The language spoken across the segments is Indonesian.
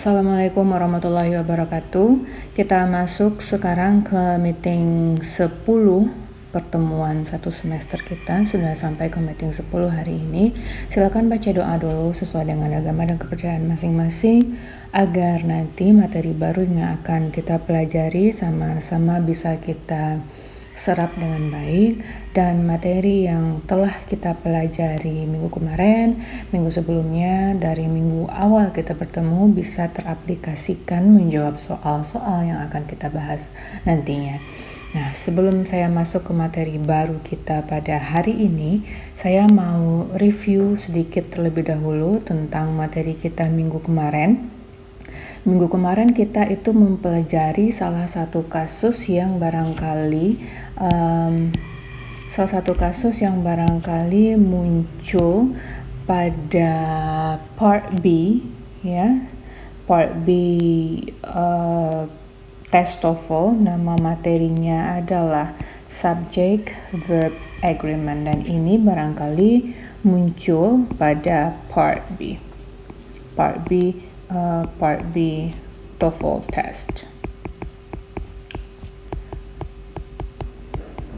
Assalamualaikum warahmatullahi wabarakatuh. Kita masuk sekarang ke meeting 10 pertemuan satu semester kita. Sudah sampai ke meeting 10 hari ini. Silakan baca doa dulu sesuai dengan agama dan kepercayaan masing-masing agar nanti materi baru yang akan kita pelajari sama-sama bisa kita serap dengan baik, dan materi yang telah kita pelajari minggu kemarin, minggu sebelumnya, dari minggu awal kita bertemu bisa teraplikasikan menjawab soal-soal yang akan kita bahas nantinya. Nah, sebelum saya masuk ke materi baru kita pada hari ini, saya mau review sedikit terlebih dahulu tentang materi kita minggu kemarin. Minggu kemarin kita itu mempelajari salah satu kasus yang barangkali muncul pada part B, ya, part B tes TOEFL. Nama materinya adalah subject verb agreement, dan ini barangkali muncul pada part B TOEFL test.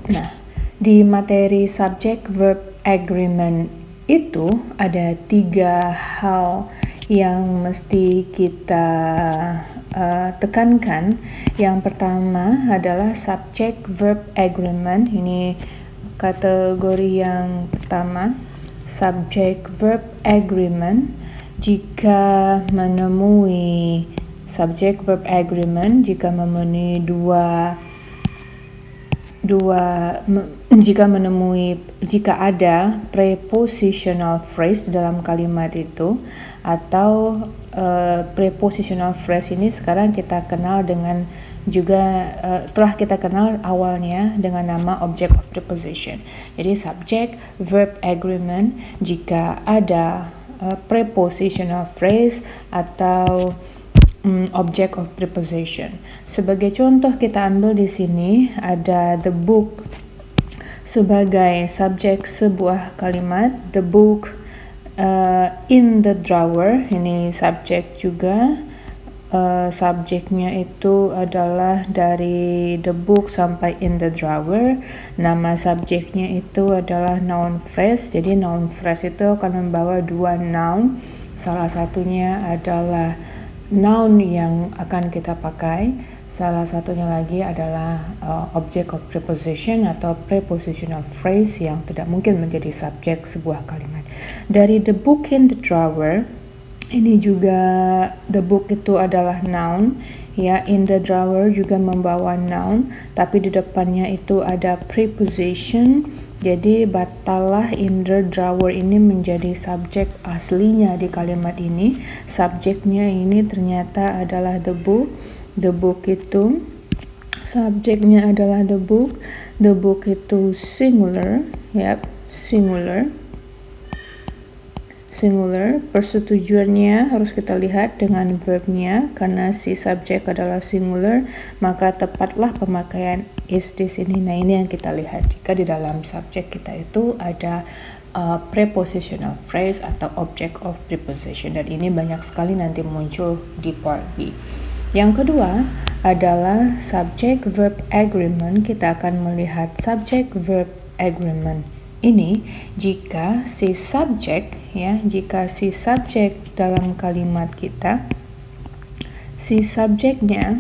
Nah, di materi subject verb agreement itu ada 3 hal yang mesti kita tekankan. Yang pertama adalah subject verb agreement. Ini kategori yang pertama, subject verb agreement. Jika menemui subject verb agreement, jika ada prepositional phrase dalam kalimat itu, atau prepositional phrase ini sekarang kita kenal dengan telah kita kenal awalnya dengan nama object of preposition. Jadi subject verb agreement jika ada prepositional phrase atau object of preposition. Sebagai contoh kita ambil di sini ada the book sebagai subjek sebuah kalimat, the book in the drawer, ini subjek juga. Subjeknya itu adalah dari the book sampai in the drawer. Nama subjeknya itu adalah noun phrase. Jadi noun phrase itu akan membawa 2 noun. Salah satunya adalah noun yang akan kita pakai. Salah satunya lagi adalah object of preposition atau prepositional phrase yang tidak mungkin menjadi subjek sebuah kalimat. Dari the book in the drawer, ini juga the book itu adalah noun, ya. In the drawer juga membawa noun, tapi di depannya itu ada preposition. Jadi batallah in the drawer ini menjadi subjek aslinya di kalimat ini. Subjeknya ini ternyata adalah the book. The book itu subjeknya adalah the book. The book itu singular, ya, singular. Persetujuannya harus kita lihat dengan verbnya, karena si subjek adalah singular, maka tepatlah pemakaian is di sini. Nah, ini yang kita lihat jika di dalam subjek kita itu ada prepositional phrase atau object of preposition, dan ini banyak sekali nanti muncul di part B. Yang kedua adalah subject verb agreement. Kita akan melihat subject verb agreement ini jika si subjek dalam kalimat kita, si subjeknya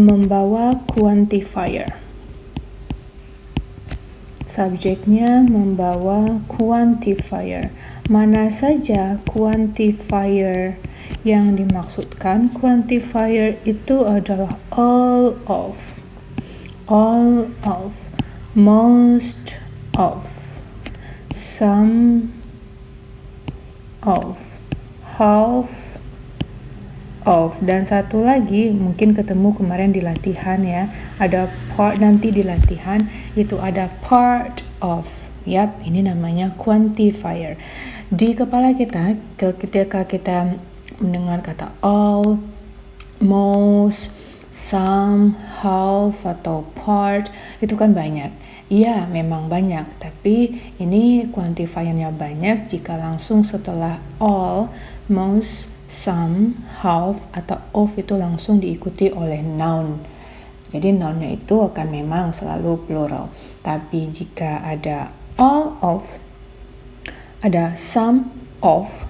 membawa quantifier. Subjeknya membawa quantifier. Mana saja quantifier yang dimaksudkan? Quantifier itu adalah all of, most of, some of, half of, dan satu lagi mungkin ketemu kemarin di latihan, ya. Ada part nanti di latihan itu ada part of. Yap, ini namanya quantifier. Di kepala kita ketika kita mendengar kata all, most, some, half atau part, itu kan banyak. Iya, memang banyak, tapi ini quantifiernya banyak jika langsung setelah all, most, some, half, atau of itu langsung diikuti oleh noun. Jadi nounnya itu akan memang selalu plural. Tapi jika ada all of, ada some of,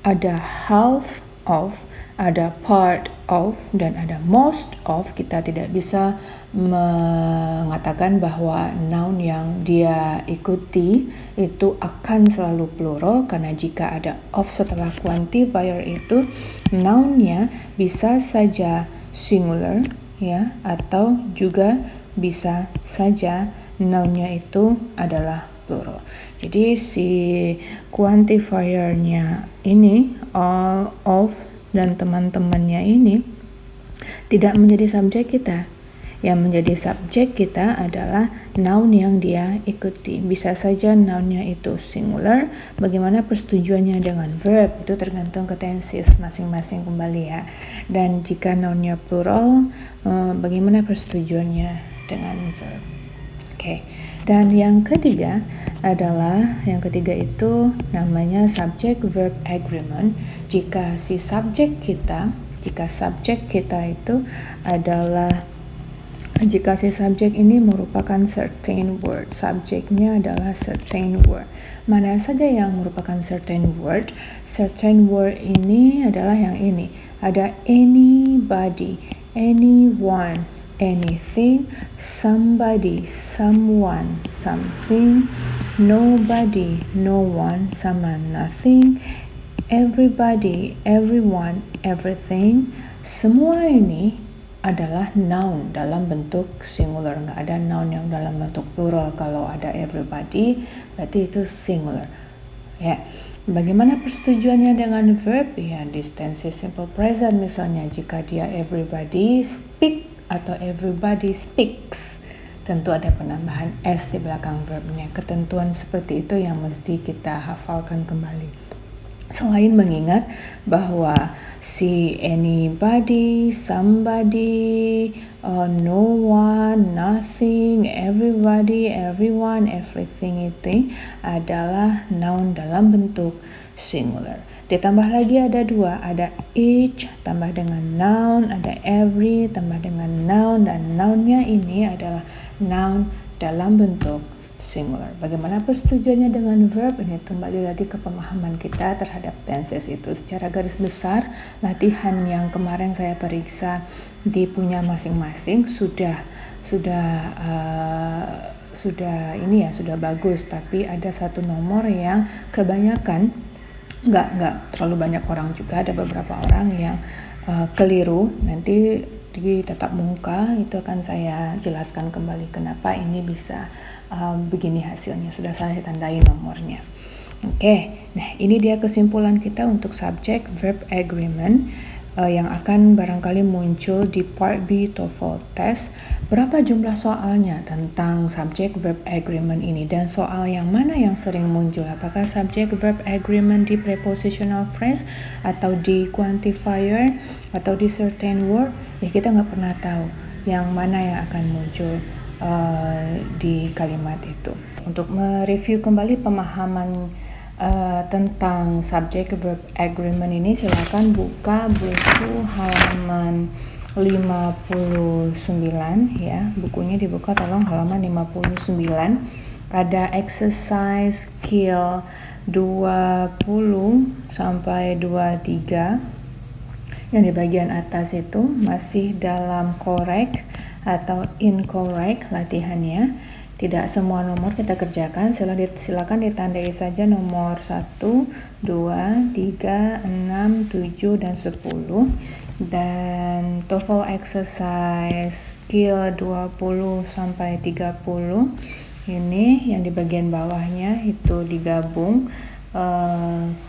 ada half of, ada part of, dan ada most of, kita tidak bisa mengatakan bahwa noun yang dia ikuti itu akan selalu plural, karena jika ada of setelah quantifier itu nounnya bisa saja singular ya, atau juga bisa saja nounnya itu adalah plural. Jadi si quantifiernya ini all of dan teman-temannya ini tidak menjadi subjek kita. Yang menjadi subjek kita adalah noun yang dia ikuti. Bisa saja nounnya itu singular. Bagaimana persetujuannya dengan verb itu tergantung ke tenses masing-masing kembali ya. Dan jika nounnya plural, bagaimana persetujuannya dengan verb. Oke. Dan yang ketiga itu namanya subject verb agreement. Jika subjek kita itu adalah, jika si subjek ini merupakan certain word, subjeknya adalah certain word. Mana saja yang merupakan certain word? Certain word ini adalah yang ini. Ada anybody, anyone, anything, somebody, someone, something, nobody, no one, sama nothing, everybody, everyone, everything. Semua ini adalah noun dalam bentuk singular. Nggak ada noun yang dalam bentuk plural. Kalau ada everybody berarti itu singular ya. Bagaimana persetujuannya dengan verb? Ya, di tense simple present misalnya, jika dia everybody speak atau everybody speaks, tentu ada penambahan s di belakang verbnya. Ketentuan seperti itu yang mesti kita hafalkan kembali. Selain mengingat bahwa si anybody, somebody, no one, nothing, everybody, everyone, everything itu adalah noun dalam bentuk singular. Ditambah lagi ada dua, ada each tambah dengan noun, ada every tambah dengan noun, dan nounnya ini adalah noun dalam bentuk singular. Bagaimana persetujuannya dengan verb? Ini kembali lagi ke pemahaman kita terhadap tenses itu. Secara garis besar, latihan yang kemarin saya periksa di punya masing-masing sudah bagus, tapi ada satu nomor yang kebanyakan nggak terlalu banyak orang juga, ada beberapa orang yang keliru. Nanti di tatap muka itu akan saya jelaskan kembali kenapa ini bisa begini hasilnya. Sudah saya tandai nomornya. Oke, nah ini dia kesimpulan kita untuk subject verb agreement yang akan barangkali muncul di part B TOEFL test. Berapa jumlah soalnya tentang subject verb agreement ini, dan soal yang mana yang sering muncul? Apakah subject verb agreement di prepositional phrase atau di quantifier atau di certain word? Ya, kita nggak pernah tahu yang mana yang akan muncul di kalimat itu. Untuk mereview kembali pemahaman tentang subject verb agreement ini, silakan buka buku halaman 59 ya. Bukunya dibuka, tolong, halaman 59. Ada exercise skill 20 sampai 23. Yang di bagian atas itu masih dalam correct atau incorrect latihannya. Tidak semua nomor kita kerjakan, silakan ditandai saja nomor 1, 2, 3, 6, 7, dan 10. Dan TOEFL exercise skill 20 sampai 30 ini yang di bagian bawahnya itu digabung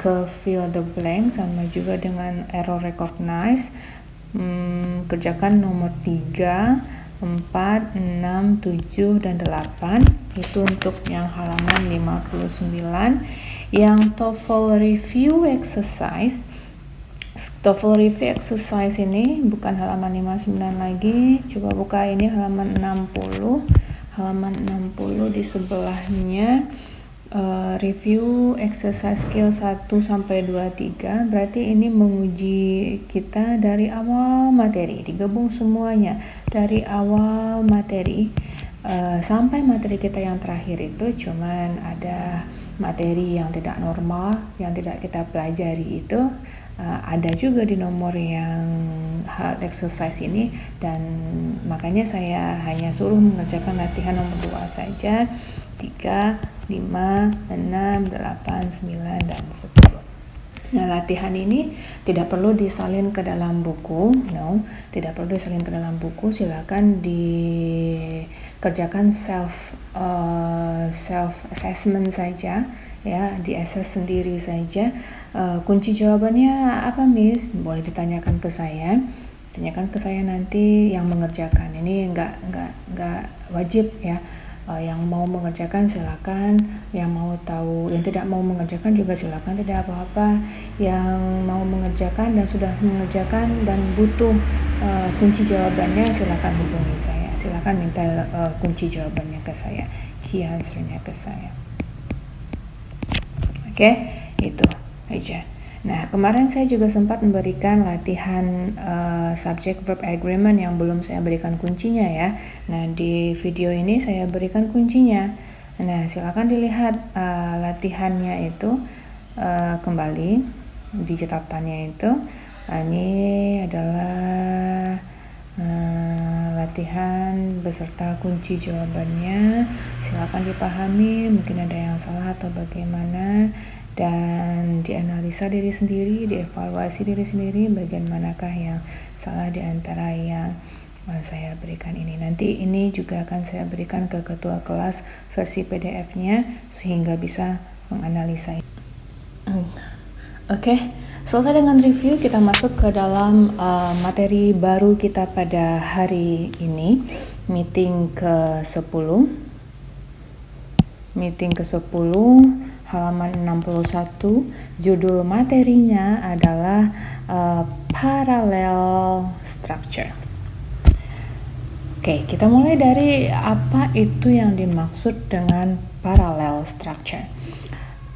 ke fill the blank sama juga dengan error recognize. Kerjakan nomor 3, 4, 6, 7, dan 8. Itu untuk yang halaman 59. Yang TOEFL review exercise ini bukan halaman 59 lagi. Coba buka ini halaman 60. Halaman 60 di sebelahnya review exercise skill 1 sampai 2 3. Berarti ini menguji kita dari awal materi, digabung semuanya dari awal materi sampai materi kita yang terakhir itu cuman ada materi yang tidak normal, yang tidak kita pelajari itu ada juga di nomor yang hal exercise ini, dan makanya saya hanya suruh mengerjakan latihan nomor 2 saja, 3, 5, 6, 8, 9, dan 10. Nah, latihan ini tidak perlu disalin ke dalam buku, tidak perlu disalin ke dalam buku. Silakan dikerjakan self assessment saja, ya, di-assess sendiri saja. Kunci jawabannya apa, Miss? Boleh ditanyakan ke saya. Tanyakan ke saya nanti yang mengerjakan. Ini nggak wajib, ya. Yang mau mengerjakan silakan, yang mau tahu, yang tidak mau mengerjakan juga silakan, tidak apa-apa. Yang mau mengerjakan dan sudah mengerjakan dan butuh kunci jawabannya, silakan hubungi saya, silakan minta kunci jawabannya ke saya, key answer-nya ke saya. Oke, itu aja. Nah, kemarin saya juga sempat memberikan latihan subject verb agreement yang belum saya berikan kuncinya, ya. Nah, di video ini saya berikan kuncinya. Nah, silakan dilihat latihannya itu kembali di catatannya itu. Ini adalah latihan beserta kunci jawabannya. Silakan dipahami, mungkin ada yang salah atau bagaimana, dan dianalisa diri sendiri, dievaluasi diri sendiri, bagian manakah yang salah di antara yang saya berikan ini. Nanti ini juga akan saya berikan ke ketua kelas versi PDF-nya sehingga bisa menganalisa. Oke, selesai dengan review, kita masuk ke dalam materi baru kita pada hari ini, meeting ke-10. Meeting ke-10 halaman 61, judul materinya adalah parallel structure. Oke, kita mulai dari apa itu yang dimaksud dengan parallel structure.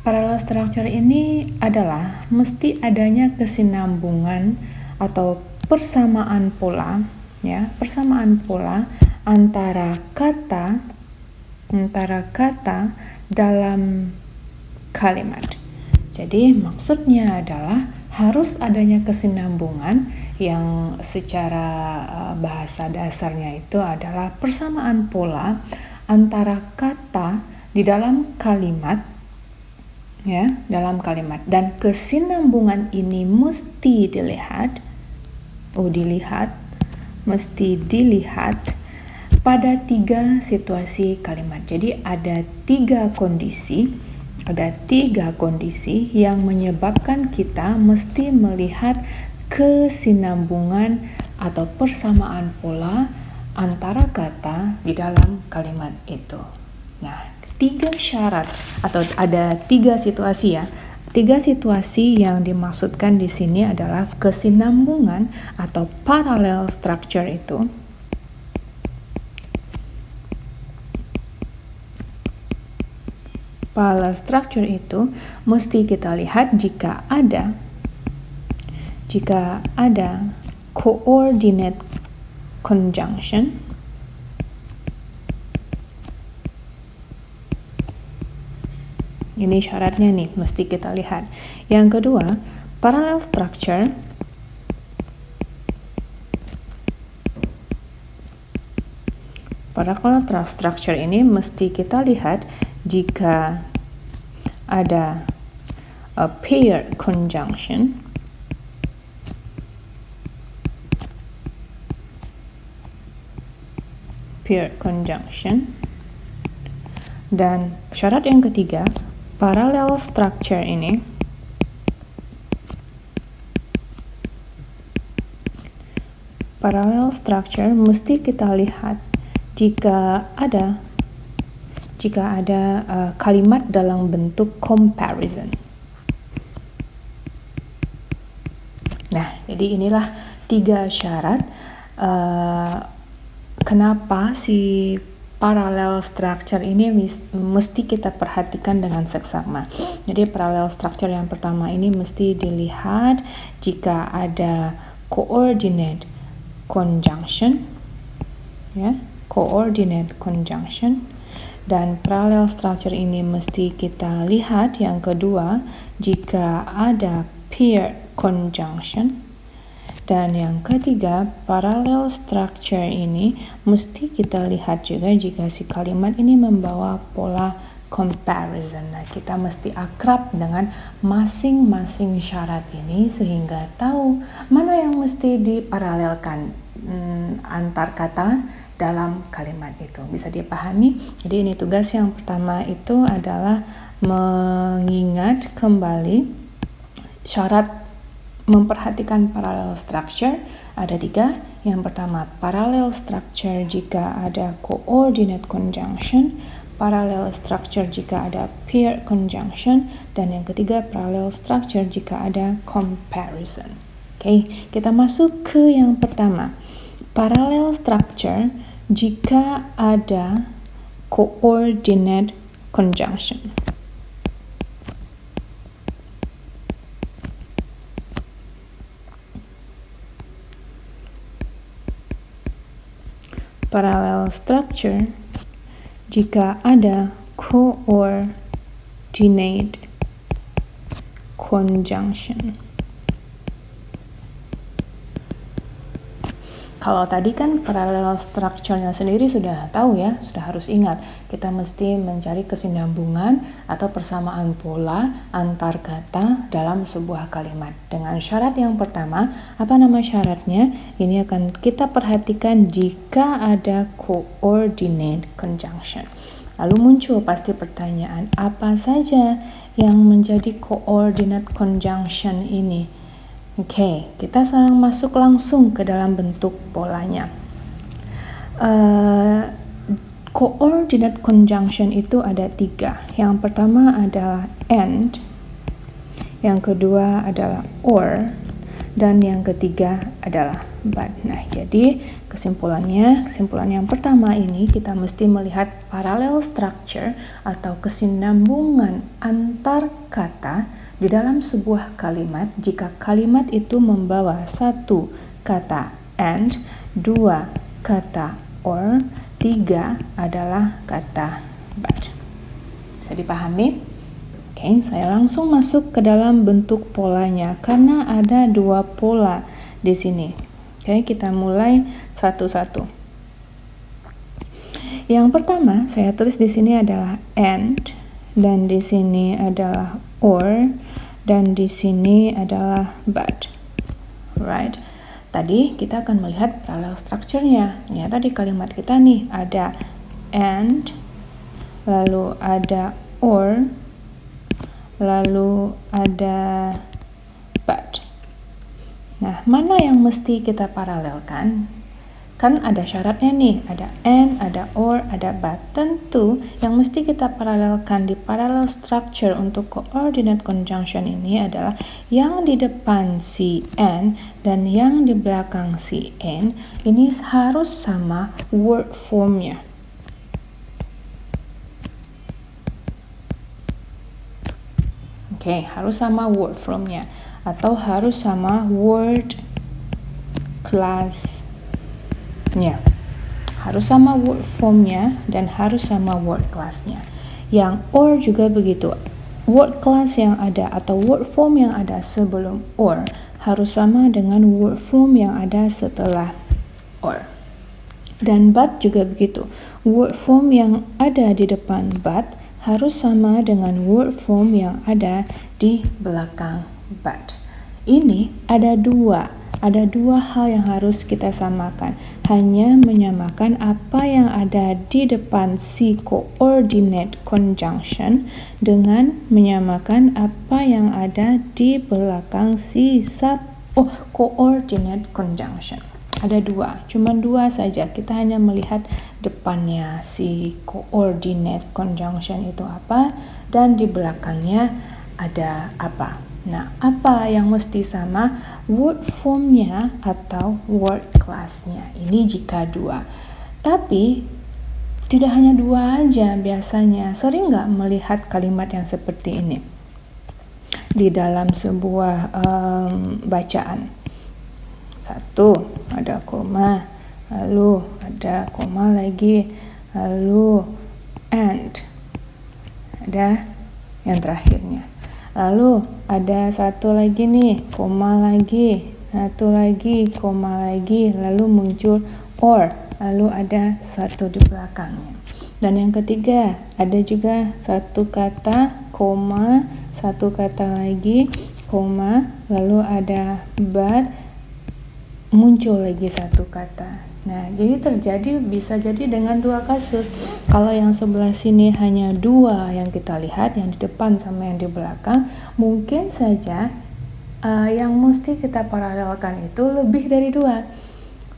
Parallel structure ini adalah mesti adanya kesinambungan atau persamaan pola, ya, persamaan pola antara kata dalam kalimat. Jadi maksudnya adalah harus adanya kesinambungan yang secara bahasa dasarnya itu adalah persamaan pola antara kata di dalam kalimat, ya, dalam kalimat, dan kesinambungan ini mesti dilihat pada 3 situasi kalimat. Jadi ada 3 kondisi yang menyebabkan kita mesti melihat kesinambungan atau persamaan pola antara kata di dalam kalimat itu. Nah, 3 syarat atau ada 3 situasi, ya. 3 situasi yang dimaksudkan di sini adalah kesinambungan atau parallel structure itu. Parallel structure itu mesti kita lihat jika ada coordinate conjunction, ini syaratnya nih, mesti kita lihat. Yang kedua, parallel structure ini mesti kita lihat jika ada a pair conjunction, dan syarat yang ketiga, parallel structure ini mesti kita lihat jika ada kalimat dalam bentuk comparison. Nah, jadi inilah 3 syarat kenapa si parallel structure ini mesti kita perhatikan dengan seksama. Jadi parallel structure yang pertama ini mesti dilihat jika ada coordinate conjunction, ya, coordinate conjunction. Dan parallel structure ini mesti kita lihat yang kedua jika ada pair conjunction. Dan yang ketiga, parallel structure ini mesti kita lihat juga jika si kalimat ini membawa pola comparison. Nah, kita mesti akrab dengan masing-masing syarat ini sehingga tahu mana yang mesti diparalelkan antar kata dalam kalimat itu. Bisa dipahami? Jadi ini tugas yang pertama itu adalah mengingat kembali syarat memperhatikan parallel structure. Ada 3. Yang pertama, parallel structure jika ada coordinate conjunction, parallel structure jika ada pair conjunction, dan yang ketiga, parallel structure jika ada comparison. Oke, kita masuk ke yang pertama. Parallel structure jika ada coordinate conjunction. Parallel structure jika ada coordinate conjunction. Kalau tadi kan parallel structure-nya sendiri sudah tahu ya, sudah harus ingat. Kita mesti mencari kesinambungan atau persamaan pola antar kata dalam sebuah kalimat. Dengan syarat yang pertama, apa nama syaratnya? Ini akan kita perhatikan jika ada coordinate conjunction. Lalu muncul pasti pertanyaan, apa saja yang menjadi coordinate conjunction ini? Oke, kita sekarang masuk langsung ke dalam bentuk polanya. Coordinate conjunction itu ada 3. Yang pertama adalah and, yang kedua adalah or, dan yang ketiga adalah but. Nah, jadi kesimpulan yang pertama ini kita mesti melihat parallel structure atau kesinambungan antar kata di dalam sebuah kalimat jika kalimat itu membawa 1 kata and, 2 kata or, 3 adalah kata but. Bisa dipahami? Oke, saya langsung masuk ke dalam bentuk polanya karena ada 2 pola di sini. Oke, kita mulai satu-satu. Yang pertama saya tulis di sini adalah and, dan di sini adalah or, dan di sini adalah but. Right. Tadi kita akan melihat parallel structure-nya. Ternyata di kalimat kita nih ada and, lalu ada or, lalu ada but. Nah, mana yang mesti kita paralelkan? Kan ada syaratnya nih, ada and, ada or, ada but. Tentu yang mesti kita paralelkan di parallel structure untuk coordinate conjunction ini adalah yang di depan si and dan yang di belakang si and ini harus sama word formnya. Oke, harus sama word formnya atau harus sama word class. Ya, harus sama word formnya dan harus sama word class-nya. Yang or juga begitu. Word class yang ada atau word form yang ada sebelum or harus sama dengan word form yang ada setelah or. Dan but juga begitu. Word form yang ada di depan but harus sama dengan word form yang ada di belakang but. Ini ada dua hal yang harus kita samakan. Hanya menyamakan apa yang ada di depan si coordinate conjunction dengan menyamakan apa yang ada di belakang si coordinate conjunction. Ada 2, cuma 2 saja. Kita hanya melihat depannya si coordinate conjunction itu apa dan di belakangnya ada apa. Nah, apa yang mesti sama? Word formnya atau word class-nya. Ini jika 2. Tapi Tidak hanya dua aja biasanya. Sering nggak melihat kalimat yang seperti ini di dalam sebuah bacaan? Satu, ada koma, lalu ada koma lagi, lalu and, ada yang terakhirnya. Lalu ada satu lagi nih, koma lagi, satu lagi, koma lagi, lalu muncul or, lalu ada satu di belakangnya. Dan yang ketiga, ada juga satu kata, koma, satu kata lagi, koma, lalu ada but, muncul lagi satu kata. Nah, jadi bisa jadi dengan dua kasus. Kalau yang sebelah sini hanya dua yang kita lihat, yang di depan sama yang di belakang, mungkin saja yang mesti kita paralelkan itu lebih dari dua.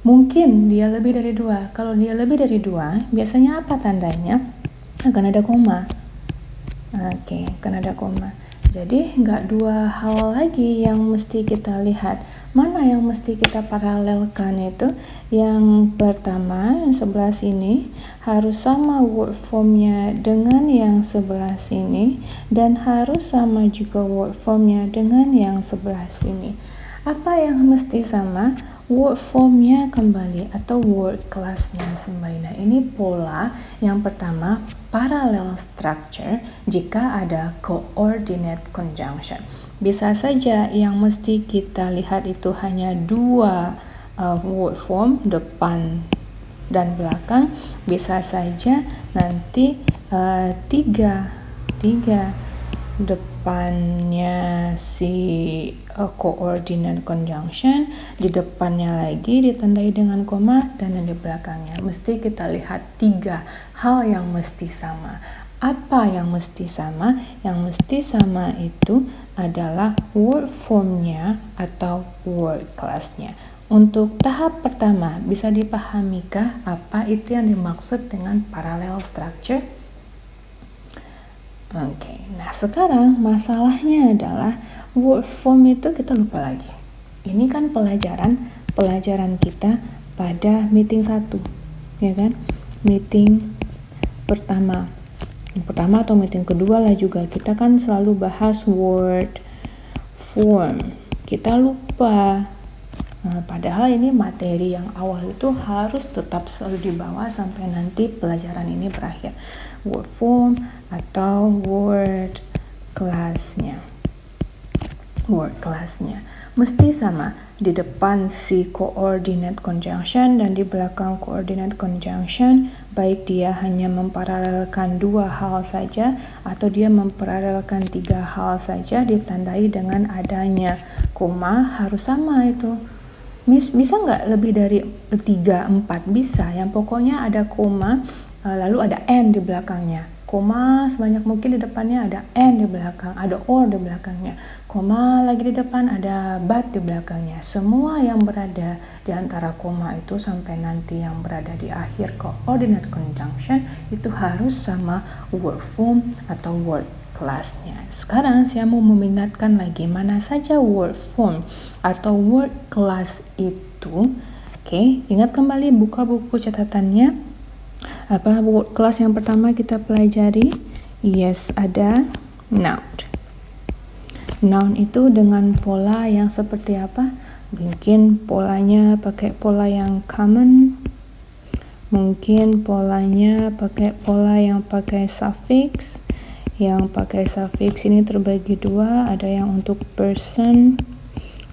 Mungkin dia lebih dari dua. Kalau dia lebih dari dua, biasanya apa tandanya? Akan ada koma. Oke, akan ada koma. Jadi nggak dua hal lagi yang mesti kita lihat. Mana yang mesti kita paralelkan itu? Yang pertama, yang sebelah sini harus sama word formnya dengan yang sebelah sini, dan harus sama juga word formnya dengan yang sebelah sini. Apa yang mesti sama? Word formnya kembali atau word class-nya kembali. Nah, ini pola yang pertama, parallel structure jika ada coordinate conjunction. Bisa saja yang mesti kita lihat itu hanya dua word form, depan dan belakang. Bisa saja nanti tiga depannya si coordinate conjunction, di depannya lagi ditandai dengan koma, dan di belakangnya. Mesti kita lihat tiga hal yang mesti sama. Apa yang mesti sama? Yang mesti sama itu adalah word formnya atau word class-nya. Untuk tahap pertama, bisa dipahamikah apa itu yang dimaksud dengan parallel structure? Oke, nah sekarang masalahnya adalah word form itu kita lupa lagi. Ini kan pelajaran kita pada meeting 1, ya kan? Meeting pertama atau meeting kedua lah juga, kita kan selalu bahas word form. Kita lupa. Nah, padahal ini materi yang awal itu harus tetap selalu dibawa sampai nanti pelajaran ini berakhir. Word form atau word class-nya. Word class-nya mesti sama, di depan si coordinate conjunction dan di belakang coordinate conjunction, baik dia hanya memparalelkan dua hal saja atau dia memparalelkan tiga hal saja, ditandai dengan adanya koma, harus sama itu. Bisa nggak lebih dari 3, 4? Bisa, yang pokoknya ada koma, lalu ada and di belakangnya. Koma sebanyak mungkin di depannya, ada and di belakang, ada or di belakangnya. Koma lagi di depan, ada but di belakangnya. Semua yang berada di antara koma itu sampai nanti yang berada di akhir coordinate conjunction itu harus sama word form atau word class-nya. Sekarang saya mau mengingatkan lagi mana saja word form atau word class itu. Oke, ingat kembali, buka buku catatannya. Apa word class yang pertama kita pelajari? Yes, ada noun. Noun itu dengan pola yang seperti apa? Mungkin polanya pakai pola yang common. Mungkin polanya pakai pola yang pakai suffix. Yang pakai suffix ini terbagi dua, ada yang untuk person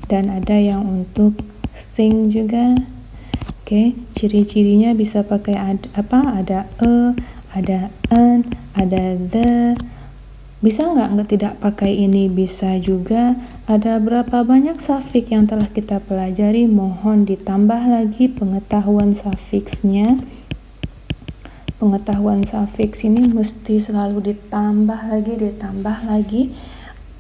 dan ada yang untuk thing juga. Oke, ciri-cirinya bisa pakai ada ada an, ada the. Bisa nggak tidak pakai ini? Bisa juga. Ada berapa banyak suffix yang telah kita pelajari? Mohon ditambah lagi pengetahuan suffixnya. Pengetahuan suffix ini mesti selalu ditambah lagi.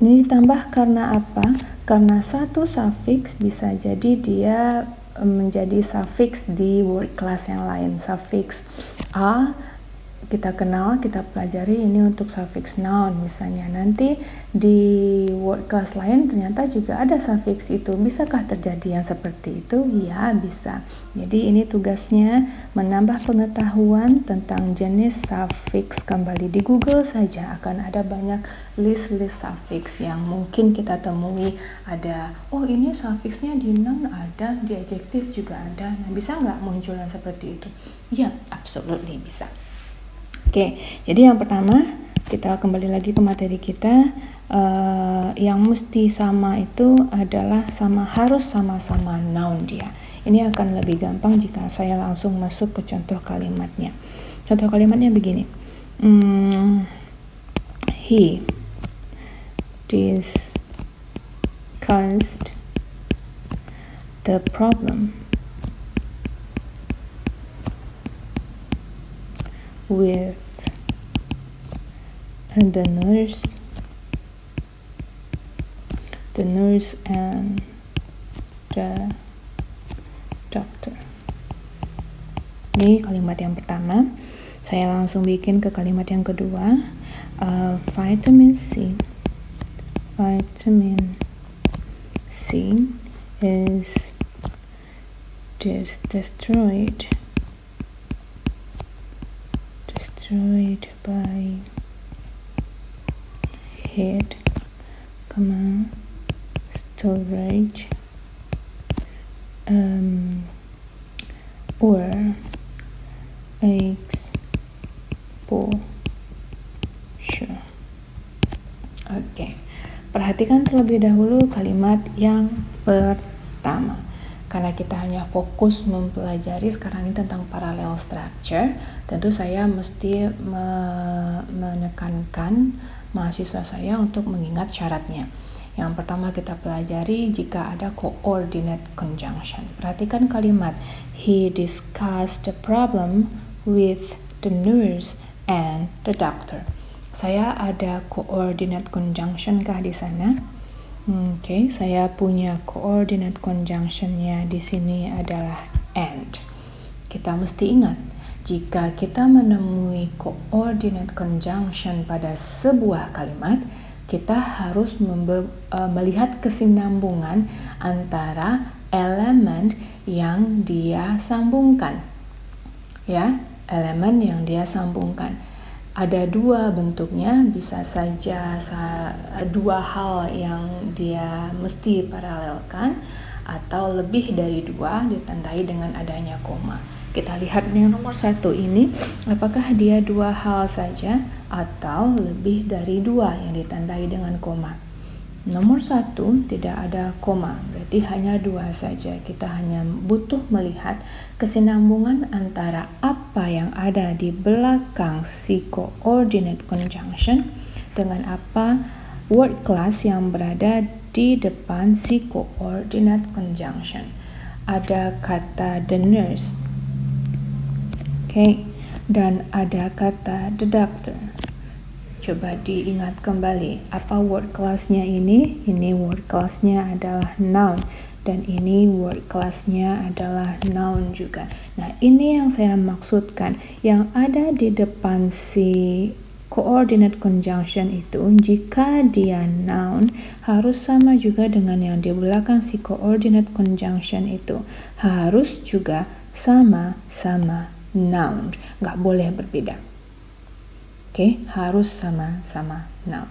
Ini ditambah karena apa? Karena satu suffix bisa jadi dia menjadi suffix di word class yang lain. Suffix a kita kenal, kita pelajari ini untuk suffix noun misalnya. Nanti di word class lain ternyata juga ada suffix itu. Bisakah terjadi yang seperti itu? Ya, bisa. Jadi ini tugasnya menambah pengetahuan tentang jenis suffix kembali. Di Google saja akan ada banyak list-list suffix yang mungkin kita temui. Ada, oh ini suffixnya di noun ada, di adjective juga ada. Nah, bisa nggak muncul yang seperti itu? Ya, absolutely bisa. Oke, jadi yang pertama kita kembali lagi ke materi kita. Yang mesti sama itu adalah harus sama-sama noun dia. Ini akan lebih gampang jika saya langsung masuk ke contoh kalimatnya. Contoh kalimatnya begini. He discussed the problem with the nurse and the doctor. Ini kalimat yang pertama. Saya langsung bikin ke kalimat yang kedua. Vitamin C is destroyed by heat, storage, or exposure. Oke. Perhatikan terlebih dahulu kalimat yang pertama. Karena kita hanya fokus mempelajari sekarang ini tentang parallel structure, tentu saya mesti menekankan mahasiswa saya untuk mengingat syaratnya. Yang pertama kita pelajari jika ada coordinate conjunction. Perhatikan kalimat he discussed the problem with the nurse and the doctor. Saya ada coordinate conjunction kah di sana? Oke, saya punya coordinate conjunction-nya di sini adalah and. Kita mesti ingat, jika kita menemui coordinate conjunction pada sebuah kalimat, kita harus melihat kesinambungan antara elemen yang dia sambungkan. Ya, elemen yang dia sambungkan. Ada dua bentuknya, bisa saja dua hal yang dia mesti paralelkan, atau lebih dari dua ditandai dengan adanya koma. Kita lihat yang nomor satu ini, apakah dia dua hal saja atau lebih dari dua yang ditandai dengan koma. Nomor satu tidak ada koma, berarti hanya dua saja. Kita hanya butuh melihat kesinambungan antara apa yang ada di belakang si coordinate conjunction dengan apa word class yang berada di depan si coordinate conjunction. Ada kata the nurse, dan ada kata the doctor. Coba diingat kembali, apa word class-nya ini? Ini word class-nya adalah noun, dan ini word class-nya adalah noun juga. Nah, ini yang saya maksudkan, yang ada di depan si coordinate conjunction itu, jika dia noun, harus sama juga dengan yang di belakang si coordinate conjunction itu. Harus juga sama-sama noun, nggak boleh berbeda. Harus sama-sama noun.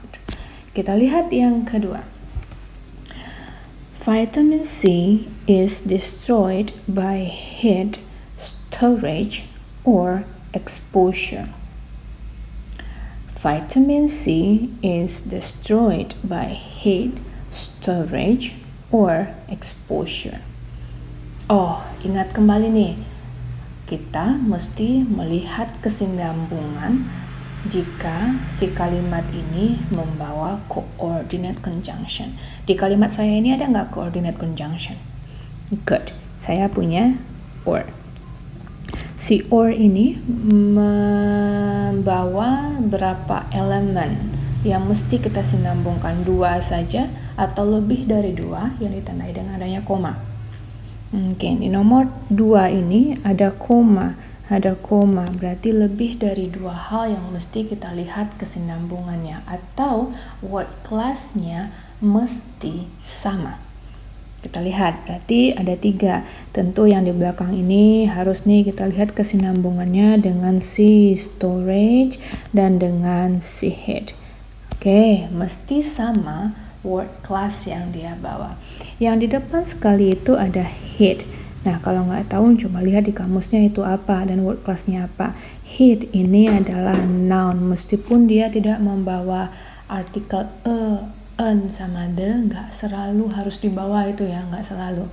Kita lihat yang kedua. Vitamin C is destroyed by heat, storage, or exposure. Vitamin C is destroyed by heat, storage, or exposure. Oh, ingat kembali nih. Kita mesti melihat kesinambungan jika si kalimat ini membawa coordinate conjunction. Di kalimat saya ini ada nggak coordinate conjunction? Good. Saya punya or. Si or ini membawa berapa elemen yang mesti kita sinambungkan? Dua saja atau lebih dari dua yang ditandai dengan adanya koma. Di nomor 2 ini ada koma. ada koma, berarti lebih dari dua hal yang mesti kita lihat kesinambungannya, atau word class-nya mesti sama. Kita lihat, berarti ada 3. Tentu yang di belakang ini harus nih kita lihat kesinambungannya dengan si storage dan dengan si head. Oke, mesti sama word class yang dia bawa. Yang di depan sekali itu ada head. Nah, kalau nggak tahu coba lihat di kamusnya itu apa dan word class-nya apa. Head ini adalah noun, meskipun dia tidak membawa artikel an sama the, nggak selalu harus dibawa itu ya, nggak selalu.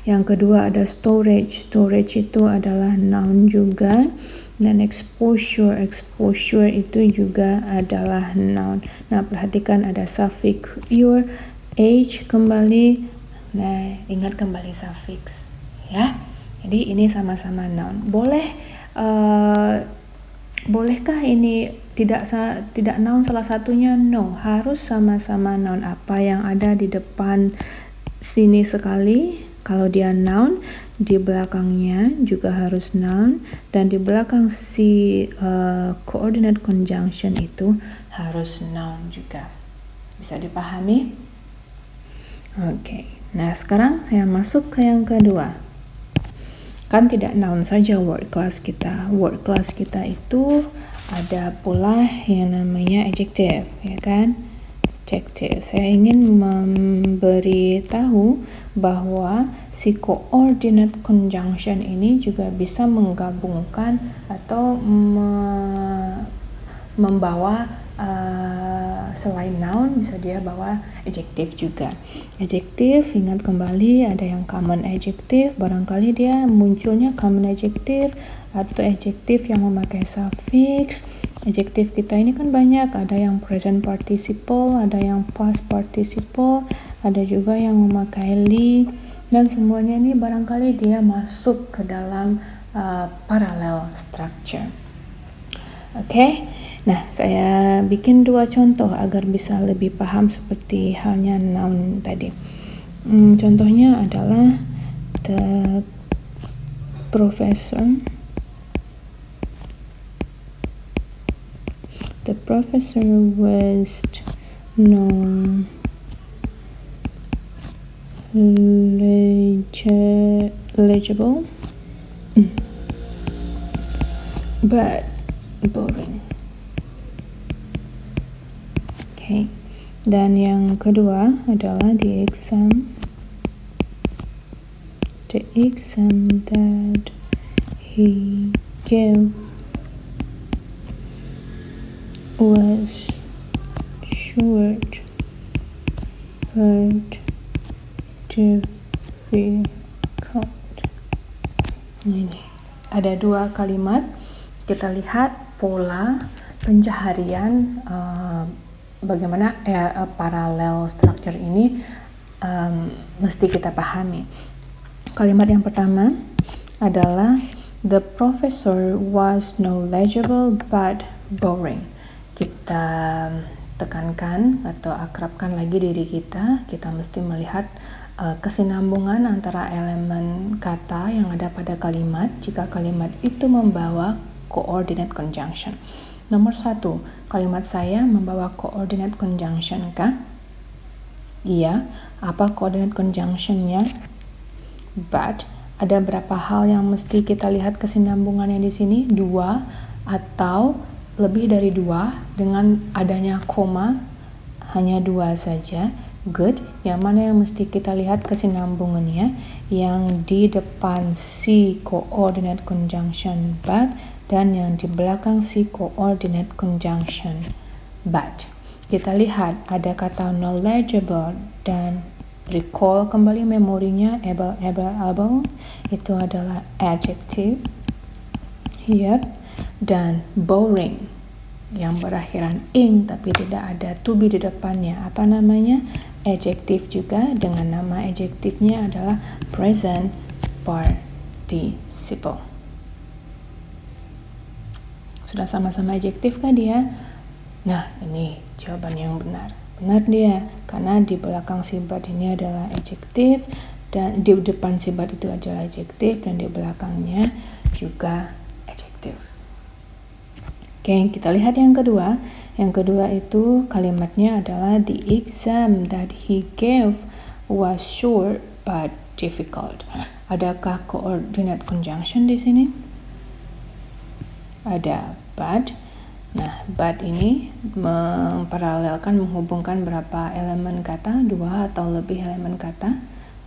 Yang kedua ada storage. Storage itu adalah noun juga. Dan exposure itu juga adalah noun. Nah, perhatikan ada suffix your, age kembali. Nah, ingat kembali suffix ya. Jadi ini sama-sama noun. Bolehkah ini tidak noun salah satunya? No, harus sama-sama noun. Apa yang ada di depan sini sekali, kalau dia noun, di belakangnya juga harus noun, dan di belakang si coordinate conjunction itu harus noun juga. Bisa dipahami? Oke. Nah, sekarang saya masuk ke yang kedua. Kan tidak noun saja word class kita. Word class kita itu ada pula yang namanya adjective, ya kan? Adjective. Saya ingin memberitahu bahwa si coordinate conjunction ini juga bisa menggabungkan atau membawa selain noun bisa dia bawa adjective juga. Adjective, ingat kembali ada yang common adjective, barangkali dia munculnya common adjective atau adjective yang memakai suffix. Adjective kita ini kan banyak, ada yang present participle, ada yang past participle, ada juga yang memakai li, dan semuanya ini barangkali dia masuk ke dalam parallel structure. Oke. Nah, saya bikin 2 contoh agar bisa lebih paham seperti halnya noun tadi. Contohnya adalah the professor was legible but boring. Okay. Dan yang kedua adalah the exam that he gave was short but difficult. Ini ada 2 kalimat. Kita lihat pola pencaharian bagaimana parallel structure ini mesti kita pahami. Kalimat yang pertama adalah the professor was knowledgeable but boring. Kita tekankan atau akrabkan lagi diri kita mesti melihat kesinambungan antara elemen kata yang ada pada kalimat jika kalimat itu membawa coordinate conjunction. Nomor 1, kalimat saya membawa coordinate conjunction kah? Iya. Apa coordinate conjunctionnya? But. Ada berapa hal yang mesti kita lihat kesinambungannya di sini? 2 atau lebih dari 2 dengan adanya koma? Hanya 2 saja. Good. Yang mana yang mesti kita lihat kesinambungannya? Yang di depan si coordinate conjunction but dan yang di belakang si coordinate conjunction but. Kita lihat ada kata knowledgeable dan recall kembali memorinya, able itu adalah adjective. Yep. Dan boring yang berakhiran ing tapi tidak ada to be di depannya. Apa namanya? Adjective juga, dengan nama adjektifnya adalah present participle. Sudah sama-sama adjektif kan dia? Nah, ini jawaban yang benar. Benar dia, karena di belakang si but ini adalah adjektif, dan di depan si but itu adalah adjektif, dan di belakangnya juga adjective. Oke, kita lihat yang kedua. Yang kedua itu kalimatnya adalah the exam that he gave was short but difficult. Adakah coordinate conjunction di sini? Ada but. Nah, but ini memparalelkan, menghubungkan berapa elemen kata? 2 atau lebih elemen kata?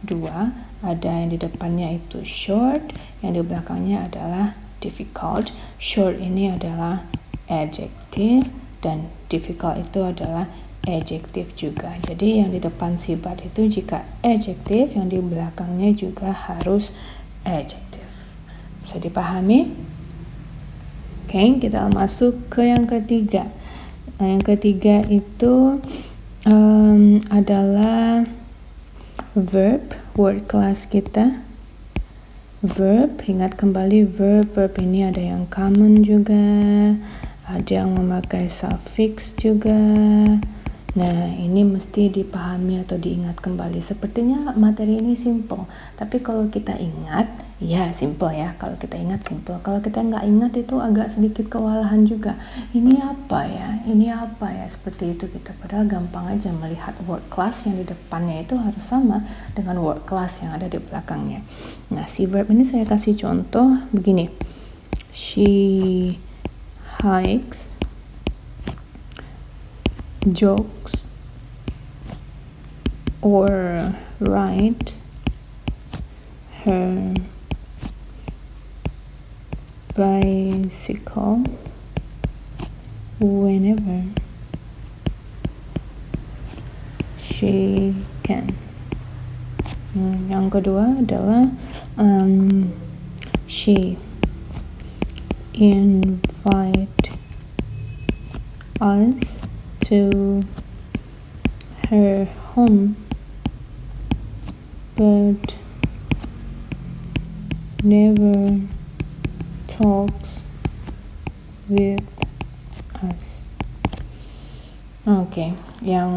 2. Ada yang di depannya itu short, yang di belakangnya adalah difficult. Short ini adalah adjective dan difficult itu adalah adjective juga. Jadi yang di depan si but itu jika adjective, yang di belakangnya juga harus adjective. Bisa dipahami? Oke, kita masuk ke yang ketiga. Yang ketiga itu adalah verb, word class kita. Verb, ingat kembali verb ini ada yang common juga, ada yang memakai suffix juga. Nah, ini mesti dipahami atau diingat kembali. Sepertinya materi ini simple, tapi kalau kita ingat, ya simple ya. Kalau kita ingat simple, kalau kita nggak ingat itu agak sedikit kewalahan juga. Ini apa ya? Ini apa ya? Seperti itu kita. Padahal gampang aja melihat word class yang di depannya itu harus sama dengan word class yang ada di belakangnya. Nah, si verb ini saya kasih contoh begini. She hikes, jokes, or rides her bicycle whenever she can. Yang kedua adalah she invite us to her home but never talks with us. Oke, yang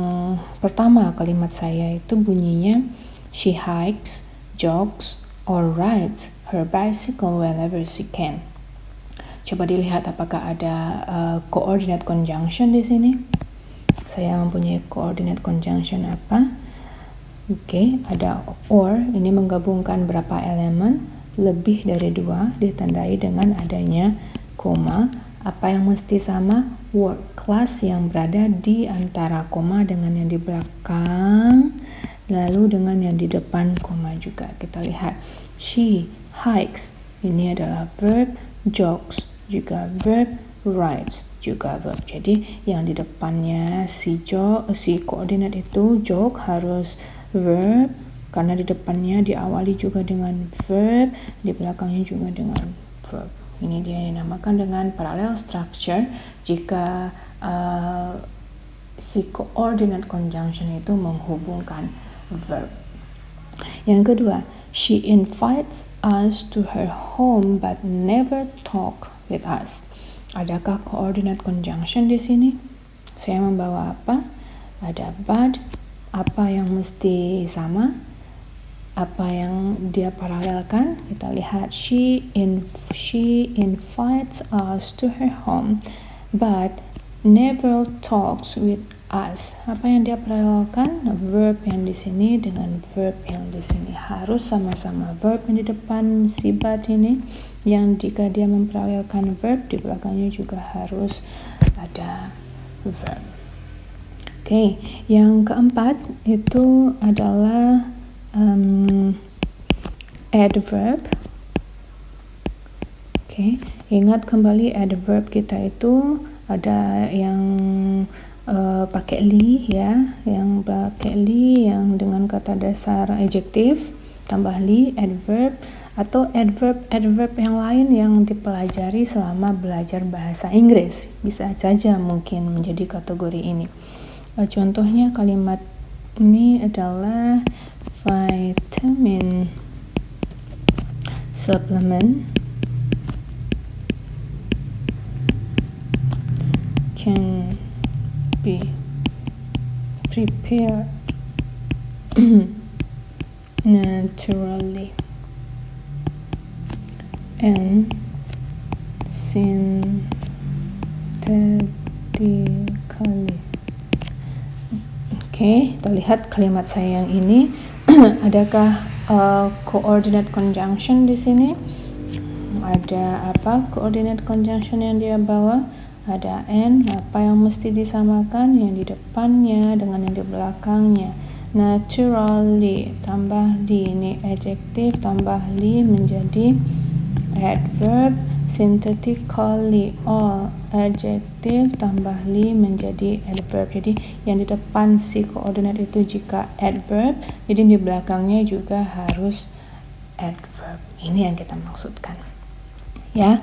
pertama kalimat saya itu bunyinya she hikes, jogs, or rides her bicycle whenever she can. Coba dilihat apakah ada coordinate conjunction di sini. Saya mempunyai coordinate conjunction apa? Oke, ada or, ini menggabungkan berapa elemen? Lebih dari 2, ditandai dengan adanya koma. Apa yang mesti sama? Word class yang berada di antara koma dengan yang di belakang, lalu dengan yang di depan koma juga. Kita lihat, she hikes, ini adalah verb, jogs juga verb, rides juga verb. Jadi yang di depannya si koordinat itu jog harus verb, karena di depannya diawali juga dengan verb, di belakangnya juga dengan verb. Ini dia yang dinamakan dengan parallel structure jika si coordinate conjunction itu menghubungkan verb. Yang kedua, she invites us to her home but never talk with us. Adakah coordinate conjunction di sini? Saya membawa apa? Ada but. Apa yang mesti sama? Apa yang dia paralelkan? Kita lihat, she invites us to her home but never talks with us. Apa yang dia paralelkan? Verb yang di sini dengan verb yang di sini harus sama-sama. Verb yang di depan si but ini, yang jika dia memparalelkan verb, di belakangnya juga harus ada verb. Oke, yang keempat itu adalah adverb. Oke, ingat kembali adverb kita itu ada yang pakai li ya, yang pakai li yang dengan kata dasar adjective tambah li, adverb, atau adverb yang lain yang dipelajari selama belajar bahasa Inggris bisa saja mungkin menjadi kategori ini. Contohnya kalimat ini adalah vitamin supplement can be prepared naturally and synthetically. Oke, kita lihat kalimat saya yang ini. Adakah coordinate conjunction di sini? Ada apa coordinate conjunction yang dia bawa? Ada and, apa yang mesti disamakan? Yang di depannya dengan yang di belakangnya. Naturally tambah li, ini adjective tambah li menjadi adverb. Synthetically, all adjective tambah li menjadi adverb. Jadi yang di depan si koordinat itu jika adverb, jadi di belakangnya juga harus adverb. Ini yang kita maksudkan. Ya.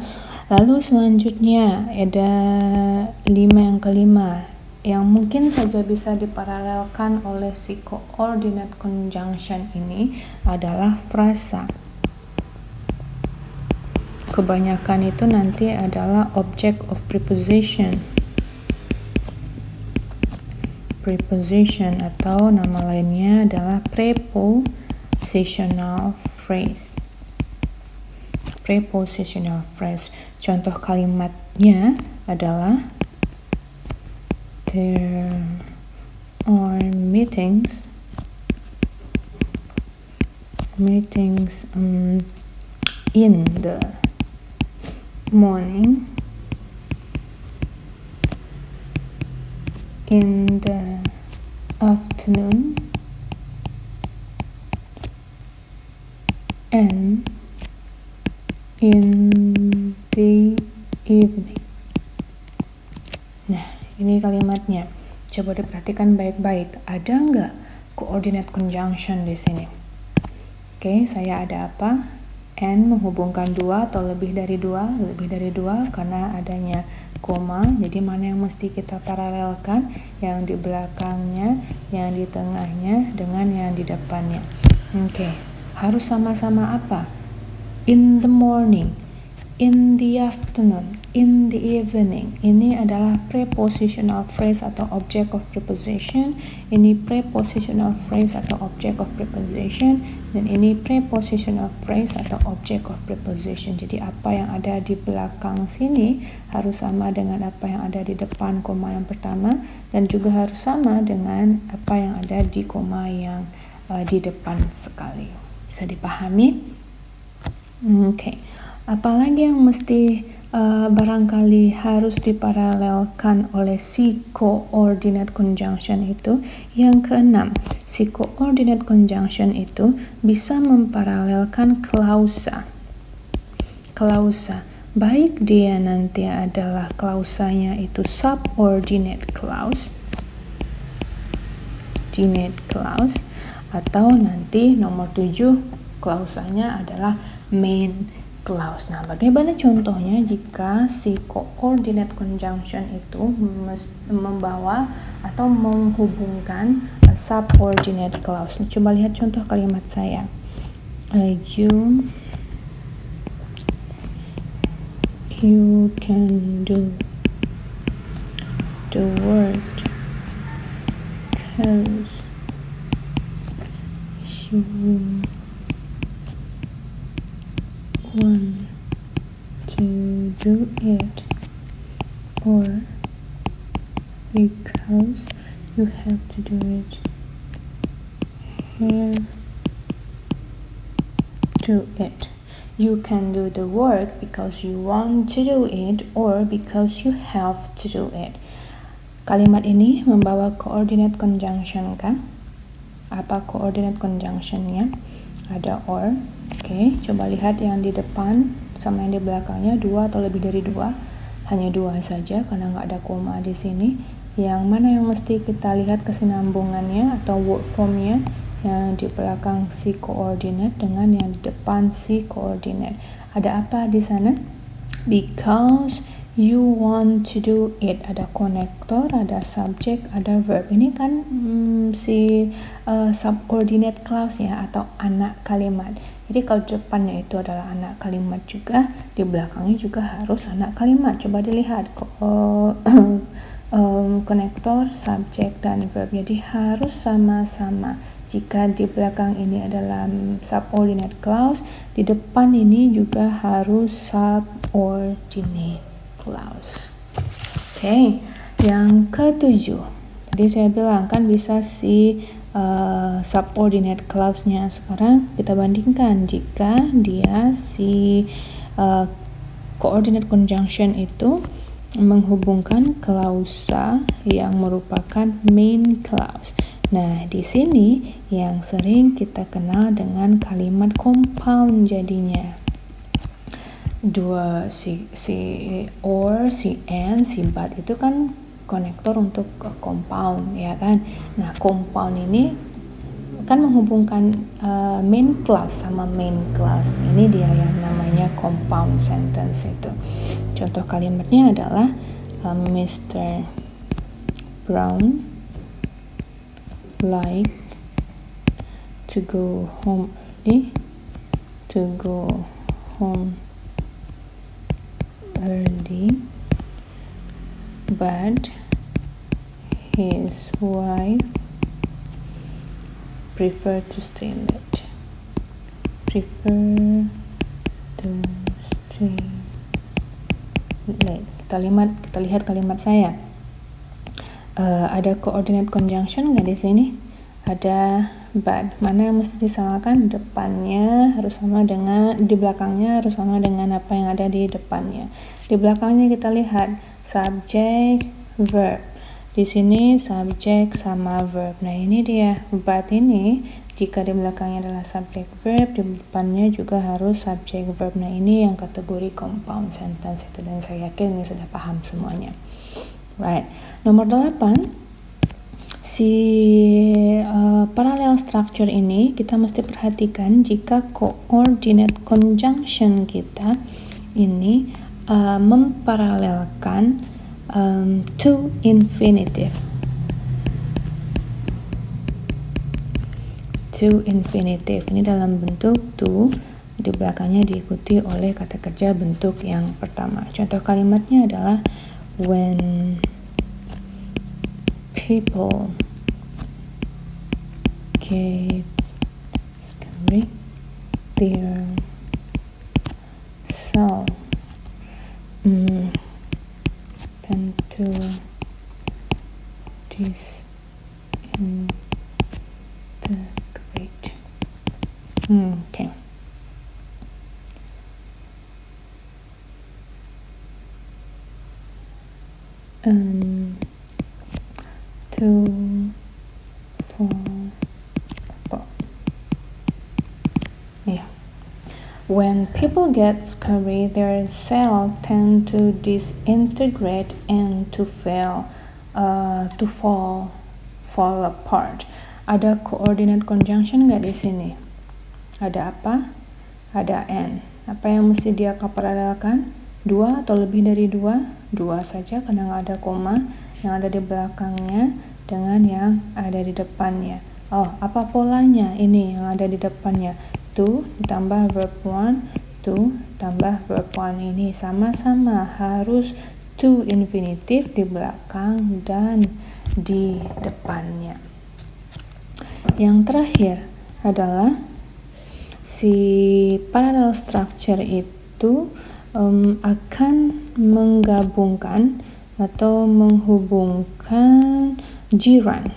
Lalu selanjutnya ada 5 yang kelima yang mungkin saja bisa diparalelkan oleh si coordinate conjunction ini adalah frasa. Kebanyakan itu nanti adalah object of preposition. Preposition atau nama lainnya adalah prepositional phrase. Prepositional phrase. Contoh kalimatnya adalah there are meetings in the morning, in the afternoon, and in the evening. Nah, ini kalimatnya. Coba diperhatikan baik-baik. Ada nggak coordinate conjunction di sini? Oke, saya ada apa? And menghubungkan dua atau lebih dari dua karena adanya koma. Jadi mana yang mesti kita paralelkan? Yang di belakangnya, yang di tengahnya dengan yang di depannya. Oke, harus sama-sama apa? In the morning, in the afternoon, in the evening. Ini adalah prepositional phrase atau object of preposition. Ini prepositional phrase atau object of preposition. Dan ini prepositional phrase atau object of preposition. Jadi apa yang ada di belakang sini harus sama dengan apa yang ada di depan koma yang pertama. Dan juga harus sama dengan apa yang ada di koma yang di depan sekali. Bisa dipahami? Oke. Apalagi yang mesti barangkali harus diparalelkan oleh si coordinate conjunction itu? Yang keenam, si coordinate conjunction itu bisa memparalelkan klausa. Baik dia nanti adalah klausanya itu subordinate clause, atau nanti nomor 7 klausanya adalah main clause. Nah, bagaimana contohnya jika si coordinate conjunction itu membawa atau menghubungkan subordinate clause? Coba lihat contoh kalimat saya. You can do the work because you want to do it, or because you have to do it. You can do the work because you want to do it, or because you have to do it. Kalimat ini membawa coordinate conjunction kan? Apa coordinate conjunctionnya? Ada or. Oke, coba lihat yang di depan sama yang di belakangnya, 2 atau lebih dari 2. Hanya 2 saja karena nggak ada koma di sini. Yang mana yang mesti kita lihat kesinambungannya atau word formnya? Yang di belakang si coordinate dengan yang di depan si coordinate. Ada apa di sana? Because you want to do it. Ada konektor, ada subject, ada verb. Ini kan si subordinate clause ya, atau anak kalimat. Jadi kalau depannya itu adalah anak kalimat juga, di belakangnya juga harus anak kalimat. Coba dilihat konektor, subject, dan verb. Jadi harus sama-sama. jika di belakang ini adalah subordinate clause, di depan ini juga harus subordinate clause. Oke, yang ketujuh, tadi saya bilang kan bisa si subordinate clause-nya. Sekarang kita bandingkan jika dia si coordinate conjunction itu menghubungkan klausa yang merupakan main clause. Nah, di sini yang sering kita kenal dengan kalimat compound jadinya. Si or, si and, si but itu kan konektor untuk compound, ya kan? Nah, compound ini kan menghubungkan main clause sama main clause. Ini dia yang namanya compound sentence itu. Contoh kalimatnya adalah Mr. Brown like to go home early, but his wife prefer to stay late. Kita lihat kalimat saya. Ada coordinate conjunction nggak di sini? Ada but. Mana yang mesti disamakan? Depannya harus sama dengan, di belakangnya harus sama dengan apa yang ada di depannya. Di belakangnya kita lihat subject, verb. Di sini subjek sama verb. Nah, ini dia. But ini jika di belakangnya adalah subject verb, di depannya juga harus subject verb. Nah, ini yang kategori compound sentence itu, dan saya yakin ini sudah paham semuanya. Right. Nomor 8, si parallel structure ini kita mesti perhatikan jika coordinate conjunction kita ini memparalelkan to infinitive. To infinitive ini dalam bentuk to, di belakangnya diikuti oleh kata kerja bentuk yang pertama. Contoh kalimatnya adalah when people get scary, their self tend to disintegrate. Okay. When people get scary, their cells tend to disintegrate and to fall apart. Ada coordinate conjunction nggak di sini? Ada apa? Ada and. Apa yang mesti dia paralelkan? 2 atau lebih dari 2? 2 saja karena nggak ada koma yang ada di belakangnya dengan yang ada di depannya. Oh, apa polanya? Ini yang ada di depannya. To ditambah verb 1, to tambah verb 1. Ini sama-sama harus to infinitive di belakang dan di depannya. Yang terakhir adalah si parallel structure itu akan menggabungkan atau menghubungkan jiran.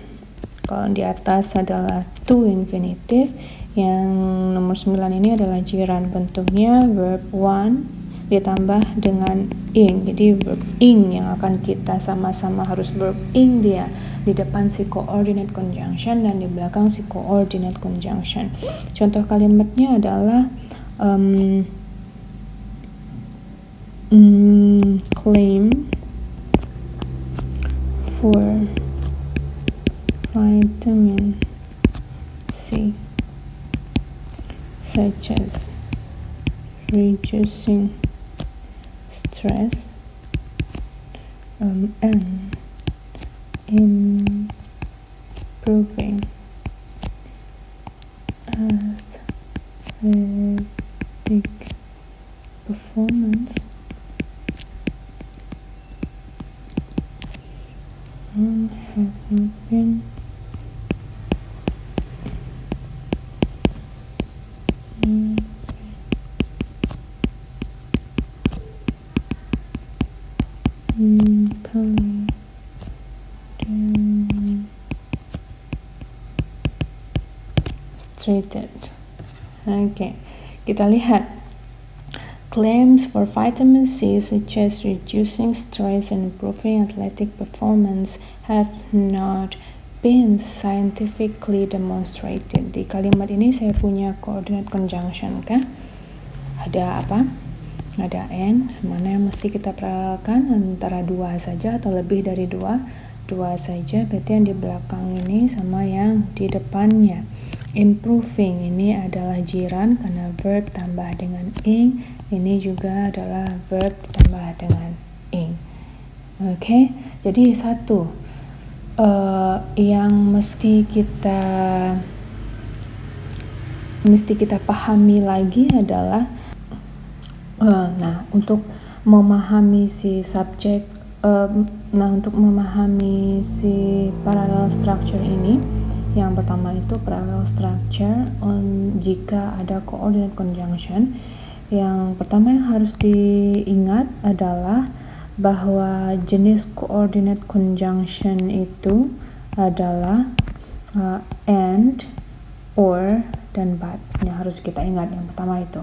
Kalau di atas adalah to infinitive, yang nomor 9 ini adalah jiran, bentuknya verb 1 ditambah dengan ing. Jadi verb ing yang akan kita sama-sama harus verb ing dia di depan si coordinate conjunction dan di belakang si coordinate conjunction. Contoh kalimatnya adalah claim for vitamin C, such as reducing stress and improving athletic performance have not been Demonstrated. Oke, kita lihat claims for vitamin C such as reducing stress and improving athletic performance have not been scientifically demonstrated. Di kalimat ini saya punya coordinate conjunction kah? Ada apa? Ada and, mana yang mesti kita paralelkan, antara dua saja atau lebih dari dua saja, berarti yang di belakang ini sama yang di depannya. Improving ini adalah jiran karena verb tambah dengan ing, ini juga adalah verb tambah dengan ing. Oke, jadi satu yang mesti kita pahami lagi adalah untuk memahami si subjek, untuk memahami si parallel structure ini, yang pertama itu parallel structure jika ada coordinate conjunction. Yang pertama yang harus diingat adalah bahwa jenis coordinate conjunction itu adalah and, or, dan but. Yang harus kita ingat yang pertama itu.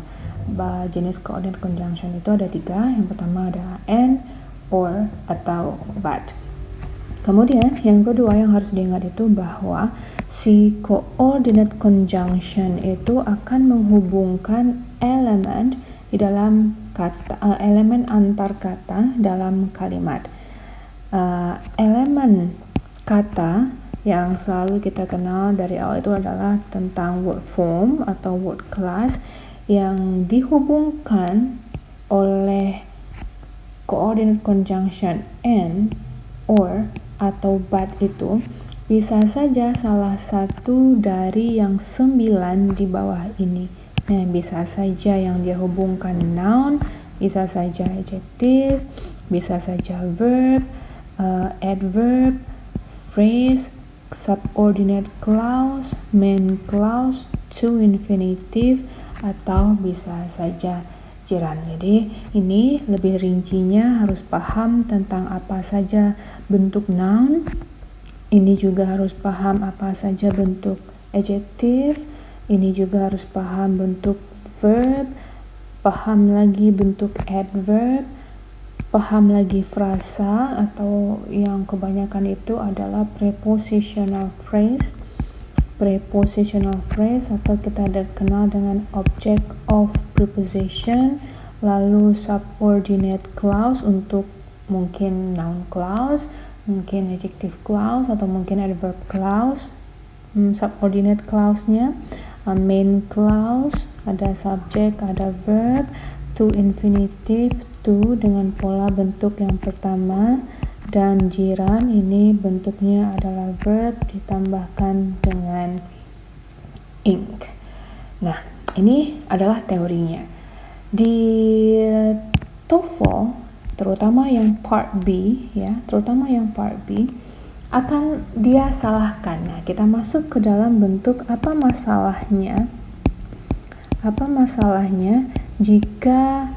Jenis coordinate conjunction itu ada 3. Yang pertama adalah and, or, atau but. Kemudian yang kedua yang harus diingat itu bahwa si coordinate conjunction itu akan menghubungkan elemen di dalam kata, elemen antar kata dalam kalimat. Elemen kata yang selalu kita kenal dari awal itu adalah tentang word form atau word class yang dihubungkan oleh coordinate conjunction and, or, atau but itu bisa saja salah satu dari yang 9 di bawah ini. Nah, bisa saja yang dia hubungkan noun, bisa saja adjective, bisa saja verb, adverb, phrase, subordinate clause, main clause, to infinitive, atau bisa saja jiran. Jadi ini lebih rincinya harus paham tentang apa saja bentuk noun. Ini juga harus paham apa saja bentuk adjective. Ini juga harus paham bentuk verb, paham lagi bentuk adverb, paham lagi frasa atau yang kebanyakan itu adalah prepositional phrase. Prepositional phrase atau kita kenal dengan object of preposition, lalu subordinate clause untuk mungkin noun clause, mungkin adjective clause, atau mungkin adverb clause. Subordinate clause-nya main clause, ada subject, ada verb, to infinitive, to dengan pola bentuk yang pertama, dan jiran ini bentuknya adalah verb ditambahkan dengan ing. Nah, ini adalah teorinya. Di TOEFL, terutama yang part B ya, akan dia salahkan. Nah, kita masuk ke dalam bentuk apa masalahnya jika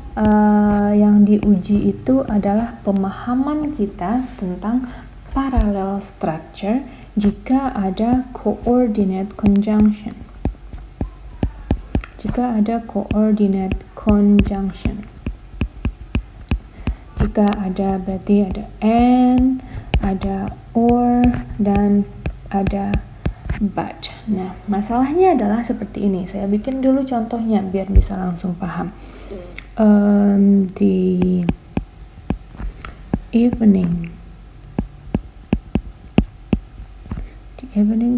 yang diuji itu adalah pemahaman kita tentang parallel structure jika ada coordinate conjunction. Jika ada berarti ada and, ada or, dan ada but. Nah, masalahnya adalah seperti ini. Saya bikin dulu contohnya biar bisa langsung paham. The evening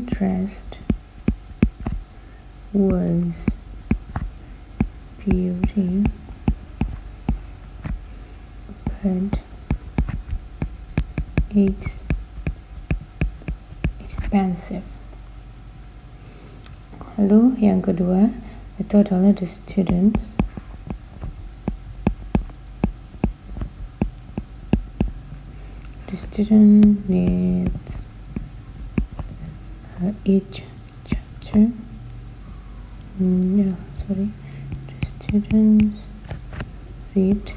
dress was beauty, but it's expensive. Lalu yang kedua itu adalah the student needs each chapter. The students read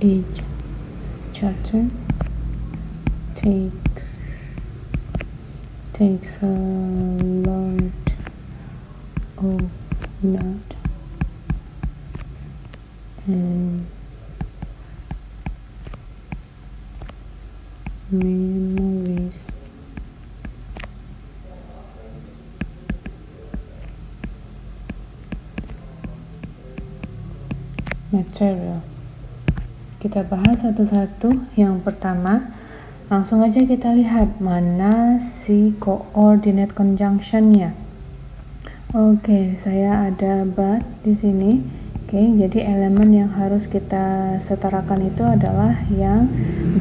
Each chapter takes a lot of note and memories. Material. Kita bahas satu-satu. Yang pertama, langsung aja kita lihat mana si coordinate conjunction-nya. Oke, saya ada but di sini. Oke, jadi elemen yang harus kita setarakan itu adalah yang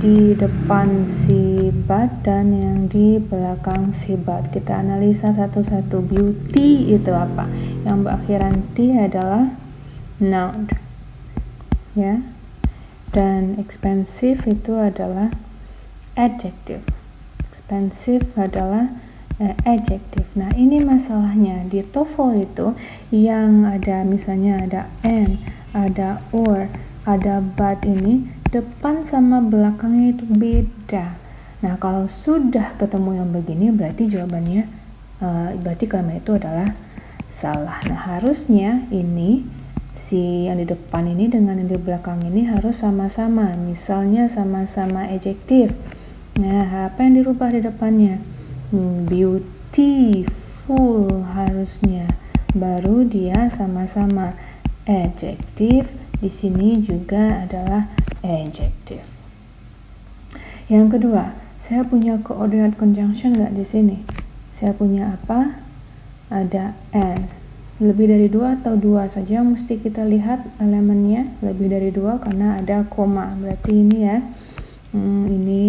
di depan si but dan yang di belakang si but. Kita analisa satu-satu. Beauty itu apa? Yang berakhiran T adalah noun. Ya. Dan expensive itu adalah adjective. Expensive adalah adjective. Nah, ini masalahnya di TOEFL itu yang ada misalnya ada and, ada or, ada but ini depan sama belakangnya itu beda. Nah, kalau sudah ketemu yang begini berarti jawabannya berarti kalimat itu adalah salah. Nah, harusnya ini si yang di depan ini dengan yang di belakang ini harus sama-sama. Misalnya sama-sama adjektif. Nah, apa yang dirubah di depannya? Beautiful harusnya. Baru dia sama-sama adjektif. Di sini juga adalah adjektif. Yang kedua, saya punya coordinate conjunction nggak di sini? Saya punya apa? Ada and. Lebih dari 2 atau 2 saja mesti kita lihat elemennya. Lebih dari 2 karena ada koma. Berarti ini ya. Ini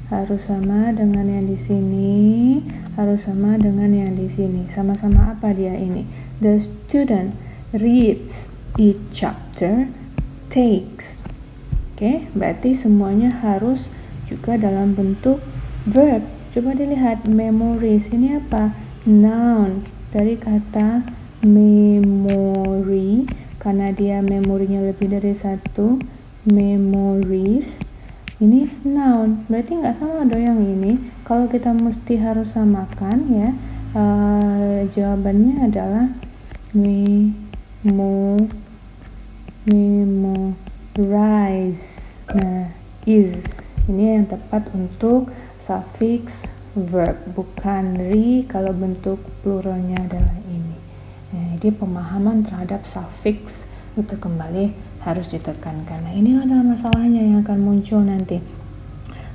harus sama dengan yang di sini, harus sama dengan yang di sini. Sama-sama apa dia ini? The student reads each chapter, takes. Oke, berarti semuanya harus juga dalam bentuk verb. Coba dilihat memories. Ini apa? Noun dari kata memory, karena dia memorinya lebih dari 1, memories. Ini noun, berarti nggak sama dong yang ini. Kalau kita mesti harus samakan ya, jawabannya adalah memorize. Nah, is ini yang tepat untuk suffix verb, bukan re kalau bentuk pluralnya adalah ini. Nah, jadi pemahaman terhadap suffix itu kembali harus ditekankan. Nah, inilah adalah masalahnya yang akan muncul nanti.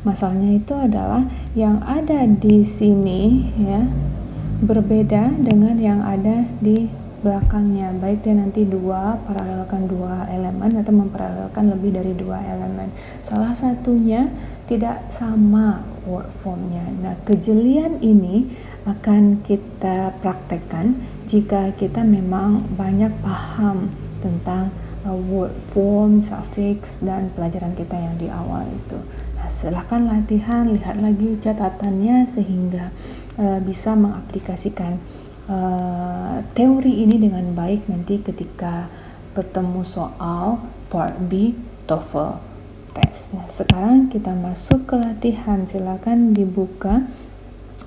Masalahnya itu adalah yang ada di sini ya berbeda dengan yang ada di belakangnya. Baik dia nanti paralelkan 2 elemen atau memparalelkan lebih dari 2 elemen. Salah satunya tidak sama word formnya. Nah, kejelian ini akan kita praktekkan jika kita memang banyak paham tentang word form, suffix, dan pelajaran kita yang di awal itu. Nah, silahkan latihan, lihat lagi catatannya sehingga bisa mengaplikasikan teori ini dengan baik nanti ketika bertemu soal part B TOEFL test. Nah, sekarang kita masuk ke latihan. Silakan dibuka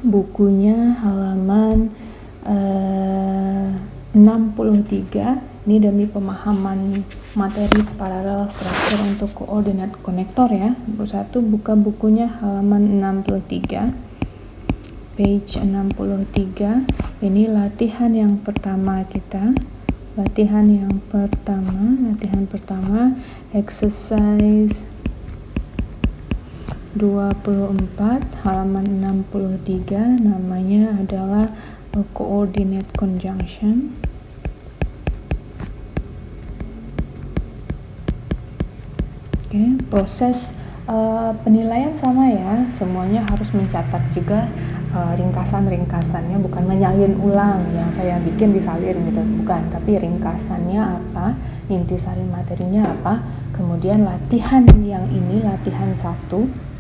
bukunya halaman 63. Ini demi pemahaman materi paralel struktur untuk koordinat konektor ya. Satu, buka bukunya halaman 63, page 63. Ini latihan yang pertama kita. Latihan pertama exercise 24 halaman 63, namanya adalah coordinate conjunction. Oke, proses penilaian sama ya, semuanya harus mencatat juga ringkasan-ringkasannya, bukan menyalin ulang yang saya bikin disalin gitu, bukan, tapi ringkasannya apa, intisari materinya apa, kemudian latihan yang ini, latihan 1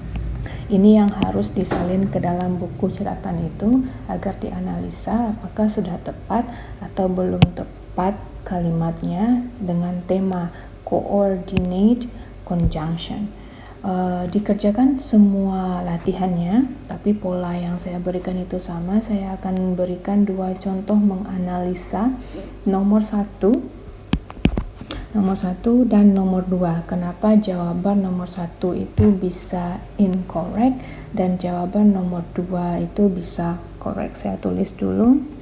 ini yang harus disalin ke dalam buku catatan itu agar dianalisa apakah sudah tepat atau belum tepat kalimatnya dengan tema coordinate conjunction. Dikerjakan semua latihannya, tapi pola yang saya berikan itu sama. Saya akan berikan 2 contoh menganalisa nomor 1 dan nomor 2. Kenapa jawaban nomor 1 itu bisa incorrect dan jawaban nomor 2 itu bisa correct. Saya tulis dulu.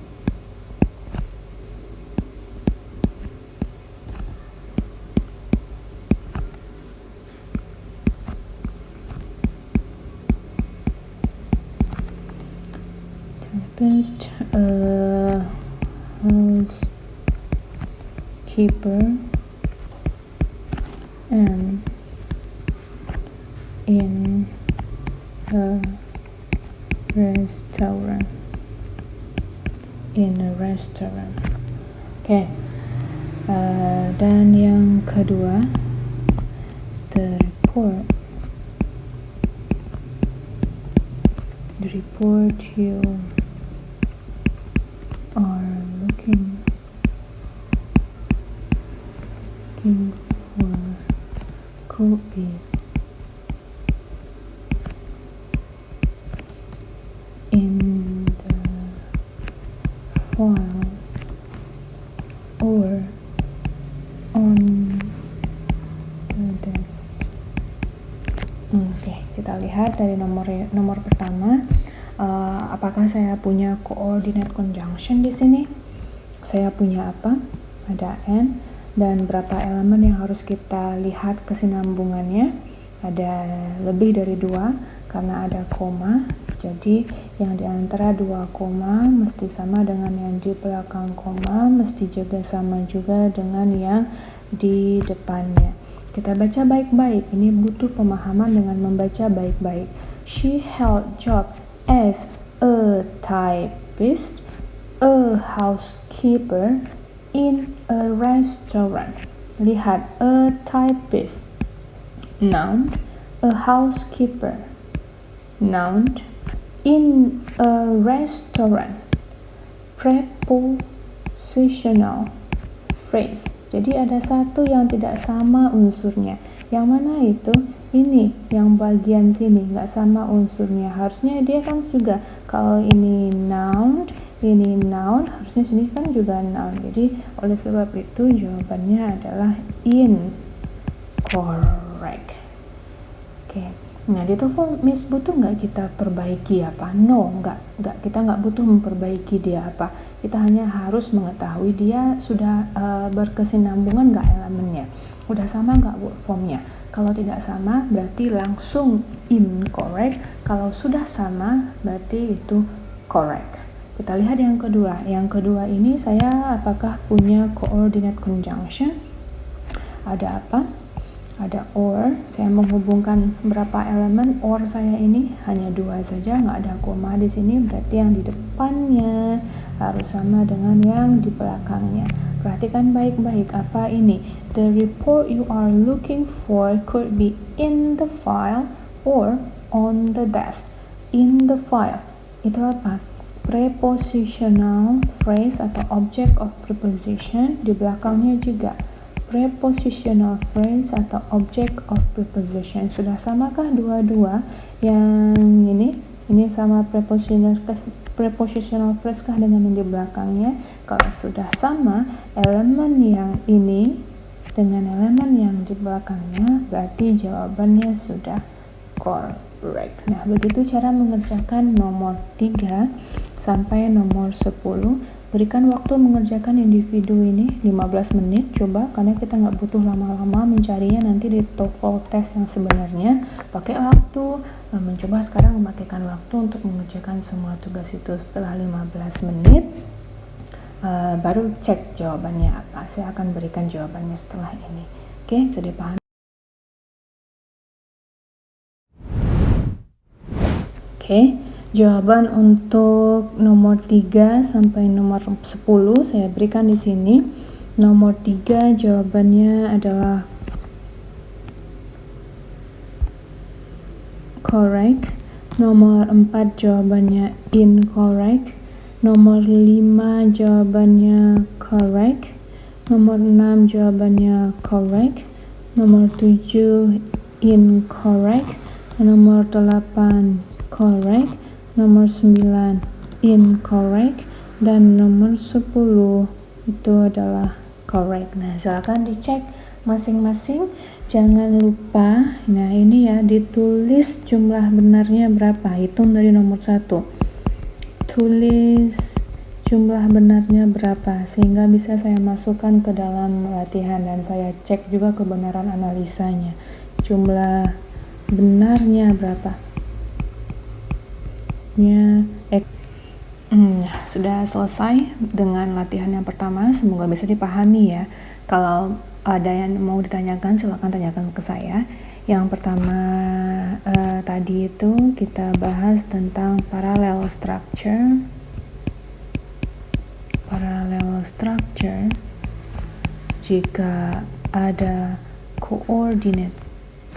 Housekeeper and in a restaurant. Oke. Dan yang kedua, the report you are looking for could be in the file or on the desk. Oke, kita lihat dari nomor pertama. Apakah saya punya coordinate conjunction di sini? Saya punya apa? Ada n, dan berapa elemen yang harus kita lihat kesinambungannya? Ada lebih dari 2 karena ada koma. Jadi yang di antara 2 koma mesti sama dengan yang di belakang koma, mesti juga sama juga dengan yang di depannya. Kita baca baik-baik. Ini butuh pemahaman dengan membaca baik-baik. She held job as a typist, a housekeeper in a restaurant. Lihat, a typist, noun, a housekeeper, noun, in a restaurant, prepositional phrase. Jadi ada satu yang tidak sama unsurnya. Yang mana itu? Ini, yang bagian sini nggak sama unsurnya. Harusnya dia kan juga, kalau ini noun, harusnya sini kan juga noun. Jadi oleh sebab itu jawabannya adalah incorrect. Oke. Nah, di TOEFL Miss butuh nggak kita perbaiki apa? No, nggak. Kita nggak butuh memperbaiki dia apa. Kita hanya harus mengetahui dia sudah berkesinambungan nggak elemennya. Udah sama nggak word formnya? Kalau tidak sama berarti langsung incorrect. Kalau sudah sama berarti itu correct. Kita lihat yang kedua. Yang kedua ini saya apakah punya coordinate conjunction? Ada apa? Ada or. Saya menghubungkan berapa elemen or saya ini? Hanya 2 saja, nggak ada koma di sini. Berarti yang di depannya harus sama dengan yang di belakangnya. Perhatikan baik-baik apa ini. The report you are looking for could be in the file or on the desk. In the file itu apa? Prepositional phrase atau object of preposition. Di belakangnya juga prepositional phrase atau object of preposition. Sudah samakah dua-dua? Yang ini sama prepositional phrase kah dengan yang di belakangnya? Kalau sudah sama elemen yang ini dengan elemen yang di belakangnya, berarti jawabannya sudah correct. Nah, begitu cara mengerjakan nomor 3 sampai nomor 10. Berikan waktu mengerjakan individu ini 15 menit, coba, karena kita nggak butuh lama-lama mencarinya nanti di TOEFL test yang sebenarnya. Pakai waktu, mencoba sekarang memakaikan waktu untuk mengerjakan semua tugas itu. Setelah 15 menit, baru cek jawabannya apa. Saya akan berikan jawabannya setelah ini. Oke, sudah paham? Oke. Jawaban untuk nomor 3 sampai nomor 10 saya berikan di sini. Nomor 3 jawabannya adalah correct. Nomor 4 jawabannya incorrect. Nomor 5 jawabannya correct. Nomor 6 jawabannya correct. nomor 7 incorrect, nomor 8 correct, nomor 9 incorrect, dan nomor 10 itu adalah correct. Nah, silakan dicek masing-masing. Jangan lupa, nah ini ya, ditulis jumlah benarnya berapa. Hitung dari nomor 1. Tulis jumlah benarnya berapa sehingga bisa saya masukkan ke dalam latihan dan saya cek juga kebenaran analisanya. Jumlah benarnya berapa? Sudah selesai dengan latihan yang pertama, semoga bisa dipahami ya. Kalau ada yang mau ditanyakan silakan tanyakan ke saya. Yang pertama tadi itu kita bahas tentang parallel structure. Parallel structure jika ada coordinate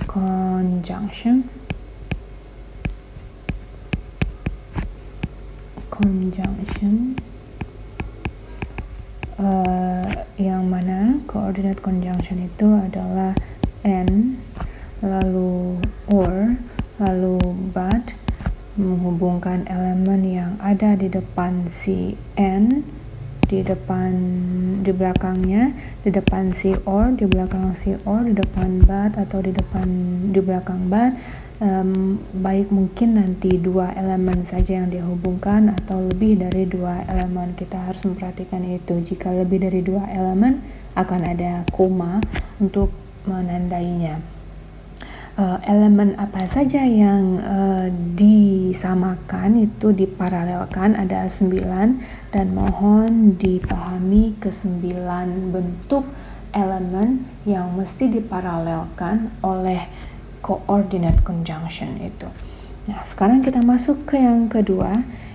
conjunction yang mana coordinate conjunction itu adalah and lalu or lalu but menghubungkan elemen yang ada di depan si and, di belakangnya, di depan si or, di belakang si or, di depan but atau di belakang but. Baik mungkin nanti 2 elemen saja yang dihubungkan atau lebih dari 2 elemen. Kita harus memperhatikan itu. Jika lebih dari 2 elemen akan ada koma untuk menandainya. Elemen apa saja yang disamakan itu diparalelkan ada 9 dan mohon dipahami ke-9 bentuk elemen yang mesti diparalelkan oleh coordinate conjunction itu. Nah, sekarang kita masuk ke yang kedua.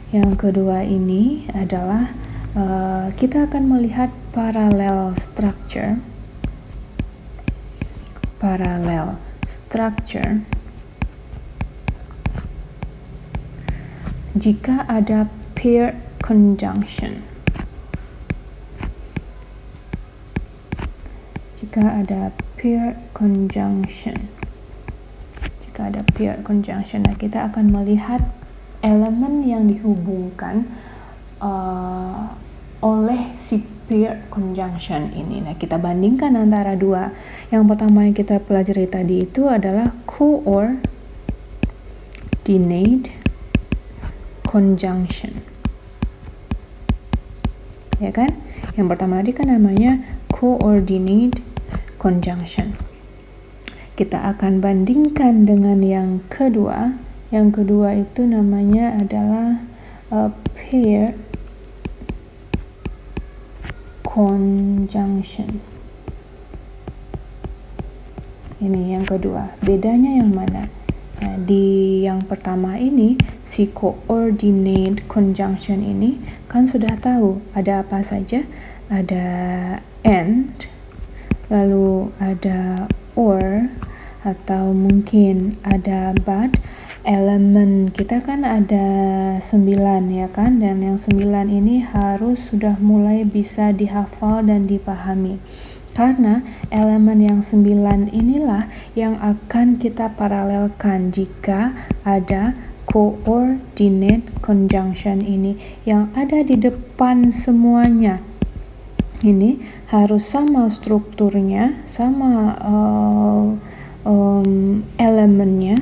Yang kedua ini adalah kita akan melihat parallel structure. Parallel structure jika ada pair conjunction. Jika ada pair conjunction. Nah, kita akan melihat elemen yang dihubungkan oleh si pair conjunction ini. Nah, kita bandingkan antara 2. Yang pertama yang kita pelajari tadi itu adalah coordinate conjunction. Ya kan? Yang pertama tadi kan namanya coordinate conjunction. Kita akan bandingkan dengan yang kedua. Yang kedua itu namanya adalah pair conjunction. Ini yang kedua. Bedanya yang mana? Nah, di yang pertama ini, si coordinate conjunction ini kan sudah tahu ada apa saja. Ada and, lalu ada or, atau mungkin ada but. Elemen kita kan ada 9 ya kan, dan yang 9 ini harus sudah mulai bisa dihafal dan dipahami karena elemen yang 9 inilah yang akan kita paralelkan jika ada coordinate conjunction ini yang ada di depan semuanya. Ini harus sama strukturnya, sama elemennya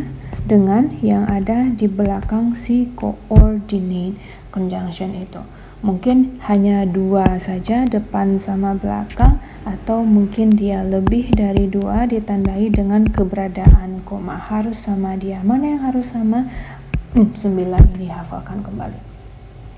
dengan yang ada di belakang si coordinate conjunction itu. Mungkin hanya 2 saja, depan sama belakang, atau mungkin dia lebih dari 2 ditandai dengan keberadaan koma. Harus sama dia. Mana yang harus sama? 9 ini hafalkan kembali.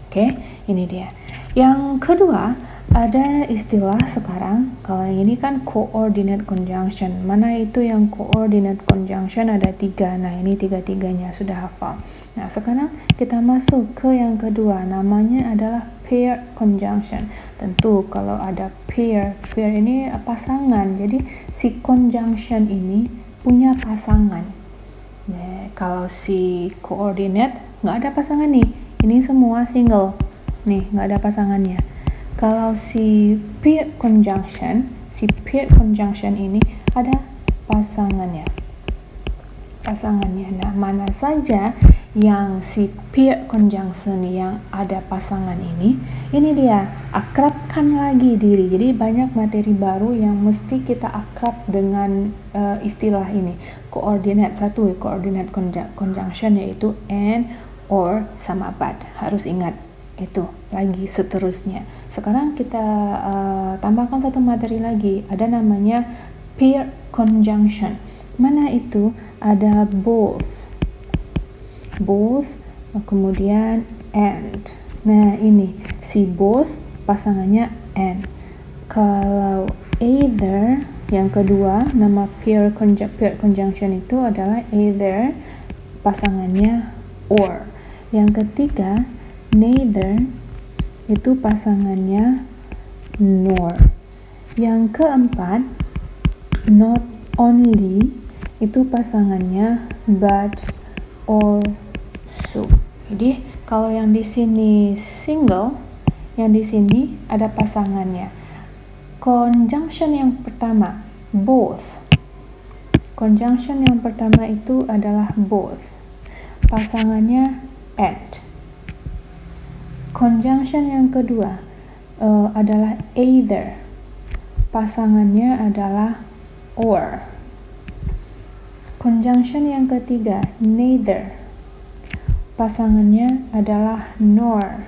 Oke, ini dia. Yang kedua, ada istilah sekarang, kalau yang ini kan coordinate conjunction. Mana itu yang coordinate conjunction? Ada 3. Nah, ini 3-3-nya sudah hafal. Nah, sekarang kita masuk ke yang kedua, namanya adalah pair conjunction. Tentu kalau ada pair ini pasangan. Jadi si conjunction ini punya pasangan. Nah, kalau si coordinate nggak ada pasangan nih. Ini semua single. Nih, nggak ada pasangannya. Kalau si pair conjunction ini ada pasangannya. Nah, mana saja yang si pair conjunction yang ada pasangan ini dia, akrabkan lagi diri. Jadi banyak materi baru yang mesti kita akrab dengan istilah ini. Coordinate conjunction yaitu and, or, sama but. Harus ingat itu lagi seterusnya. Sekarang kita tambahkan satu materi lagi, ada namanya pair conjunction. Mana itu? Ada both, kemudian and. Nah, ini si both pasangannya and. Kalau either yang kedua, nama pair conjunction itu adalah either pasangannya or. Yang ketiga, neither itu pasangannya nor. Yang keempat, not only itu pasangannya but also. Jadi kalau yang di sini single, yang di sini ada pasangannya. Conjunction yang pertama both. Conjunction yang pertama itu adalah both. Pasangannya and. Conjunction yang kedua adalah either. Pasangannya adalah or. Conjunction yang ketiga neither. Pasangannya adalah nor.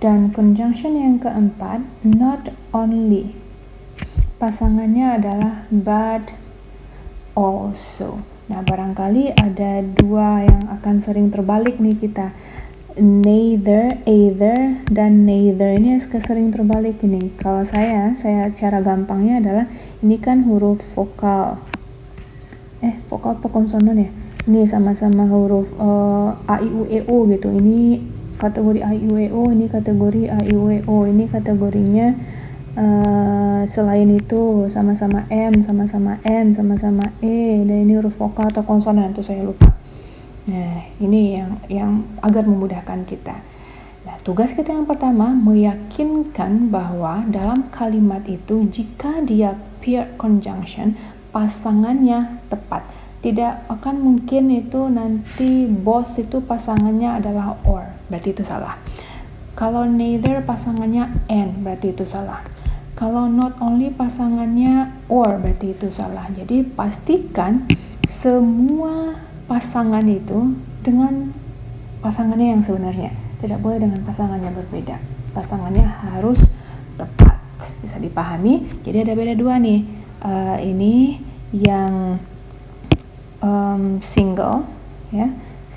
Dan conjunction yang keempat not only. Pasangannya adalah but also. Nah, barangkali ada dua yang akan sering terbalik nih kita. Neither, either, dan neither ini sering terbalik ini. Kalau saya cara gampangnya adalah ini kan huruf vokal. Vokal apa konsonan ya? Ini sama-sama huruf A, I, U, E, O gitu. Ini kategori A, I, U, E, O, ini kategori A, I, U, E, O. Ini kategorinya selain itu sama-sama M, sama-sama N, sama-sama E. Dan ini huruf vokal atau konsonan, itu saya lupa. Nah, ini yang agar memudahkan kita. Nah, tugas kita yang pertama meyakinkan bahwa dalam kalimat itu jika dia pair conjunction, pasangannya tepat. Tidak akan mungkin itu nanti both itu pasangannya adalah or, berarti itu salah. Kalau neither pasangannya and, berarti itu salah. Kalau not only pasangannya or, berarti itu salah. Jadi pastikan semua pasangan itu dengan pasangannya yang sebenarnya. Tidak boleh dengan pasangannya berbeda. Pasangannya harus tepat. Bisa dipahami? Jadi ada beda dua nih. Ini yang single ya,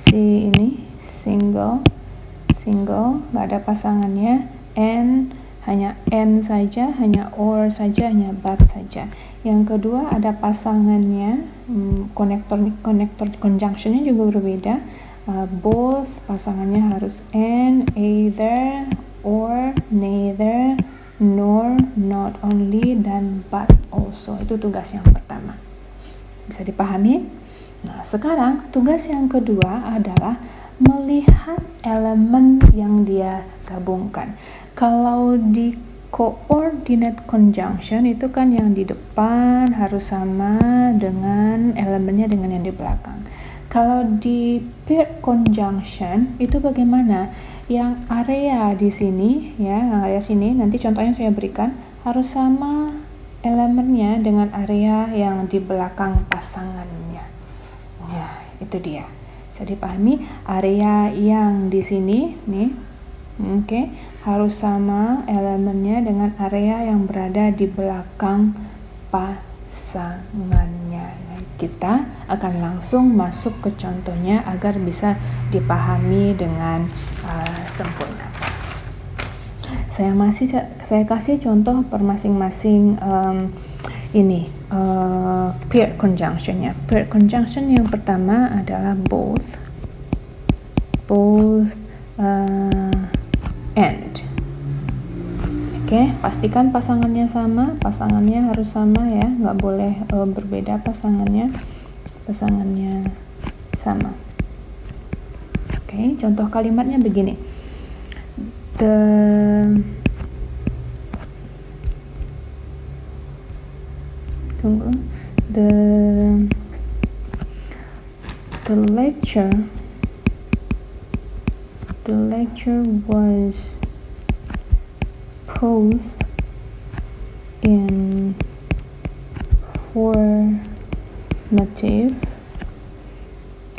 si ini single nggak ada pasangannya, and hanya and saja, hanya or saja, hanya but saja. Yang kedua ada pasangannya, konektor conjunctionnya juga berbeda. Both pasangannya harus and, either, or, neither, nor, not only, dan but also. Itu tugas yang pertama. Bisa dipahami? Nah, sekarang tugas yang kedua adalah melihat elemen yang dia gabungkan. Kalau di coordinate conjunction itu kan yang di depan harus sama dengan elemennya dengan yang di belakang. Kalau di pair conjunction itu bagaimana? Yang area di sini ya, area sini nanti contohnya saya berikan harus sama elemennya dengan area yang di belakang pasangannya. Ya, itu dia. Bisa dipahami? Area yang di sini nih, oke, harus sama elemennya dengan area yang berada di belakang pasangannya. Nah, kita akan langsung masuk ke contohnya agar bisa dipahami dengan sempurna. Saya kasih contoh per masing-masing ini pair conjunctionnya. Pair conjunction yang pertama adalah both and. Oke, pastikan pasangannya sama, pasangannya harus sama ya, nggak boleh berbeda pasangannya sama. Oke, contoh kalimatnya begini. The the lecture was posed in formative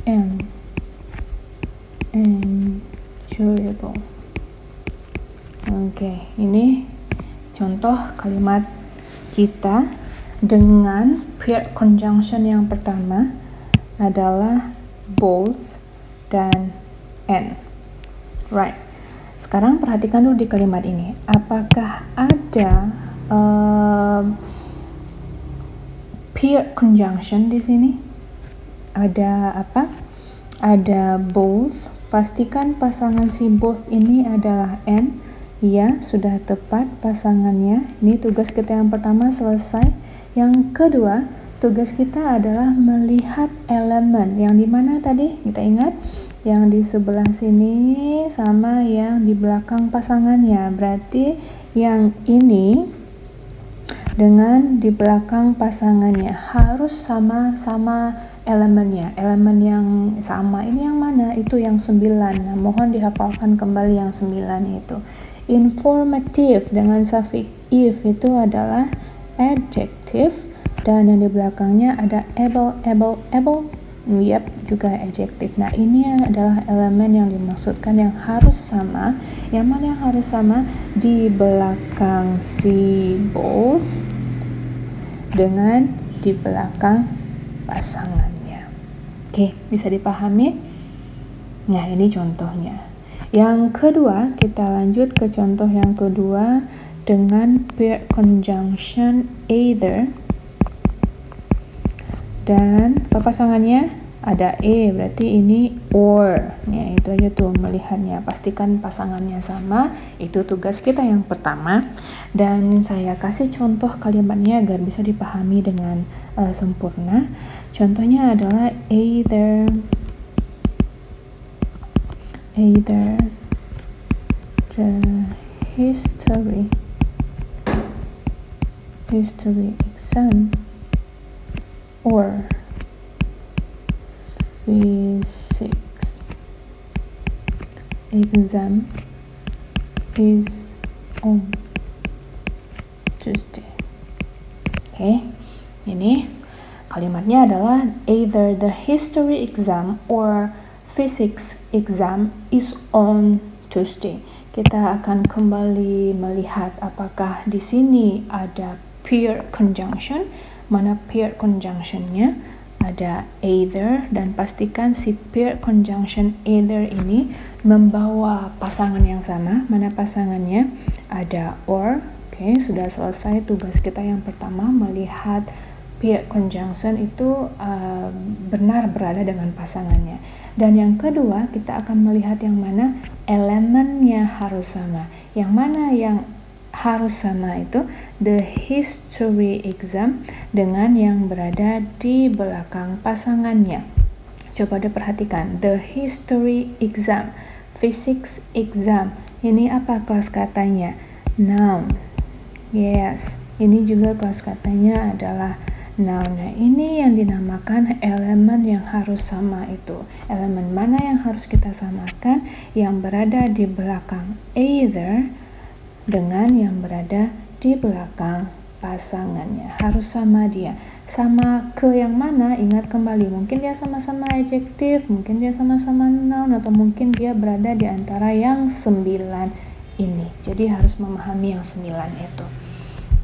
and enjoyable. Oke, ini contoh kalimat kita dengan paired conjunction yang pertama adalah both dan and. Right. Sekarang perhatikan dulu di kalimat ini. Apakah ada paired conjunction di sini? Ada apa? Ada both. Pastikan pasangan si both ini adalah and. Ya, sudah tepat pasangannya. Ini tugas kita yang pertama selesai. Yang kedua, tugas kita adalah melihat elemen. Yang dimana tadi? Kita ingat? Yang di sebelah sini sama yang di belakang pasangannya. Berarti yang ini dengan di belakang pasangannya harus sama-sama elemennya. Elemen yang sama ini yang mana? Itu yang 9. Nah, mohon dihafalkan kembali yang 9 itu. Informative dengan suffix if itu adalah adjective, dan yang di belakangnya ada able. Yep, juga adjective. Nah, ini adalah elemen yang dimaksudkan yang harus sama. Yang mana yang harus sama? Di belakang si both dengan di belakang pasangannya. Oke, bisa dipahami? Nah, ini contohnya. Yang kedua, kita lanjut ke contoh yang kedua dengan paired conjunction either, dan pasangannya ada berarti ini or. Ya, itu aja tuh melihatnya. Pastikan pasangannya sama. Itu tugas kita yang pertama. Dan saya kasih contoh kalimatnya agar bisa dipahami dengan sempurna. Contohnya adalah either the history exam or physics exam is on Tuesday. Oke, ini kalimatnya adalah either the history exam or physics exam is on Tuesday. Kita akan kembali melihat apakah di sini ada paired conjunction. Mana paired conjunctionnya? Ada either, dan pastikan si paired conjunction either ini membawa pasangan yang sama. Mana pasangannya? Ada or. Oke, sudah selesai tugas kita yang pertama, melihat paired conjunction itu benar berada dengan pasangannya. Dan yang kedua, kita akan melihat yang mana elemennya harus sama. Yang mana yang harus sama itu the history exam dengan yang berada di belakang pasangannya. Coba diperhatikan, the history exam, physics exam. Ini apa kelas katanya? Noun. Yes, ini juga kelas katanya adalah noun. Nah, ini yang dinamakan elemen yang harus sama itu. Elemen mana yang harus kita samakan? Yang berada di belakang either dengan yang berada di belakang pasangannya. Harus sama dia. Sama ke yang mana? Ingat kembali, mungkin dia sama-sama adjektif, mungkin dia sama-sama noun, atau mungkin dia berada di antara yang 9 ini. Jadi harus memahami yang 9 itu.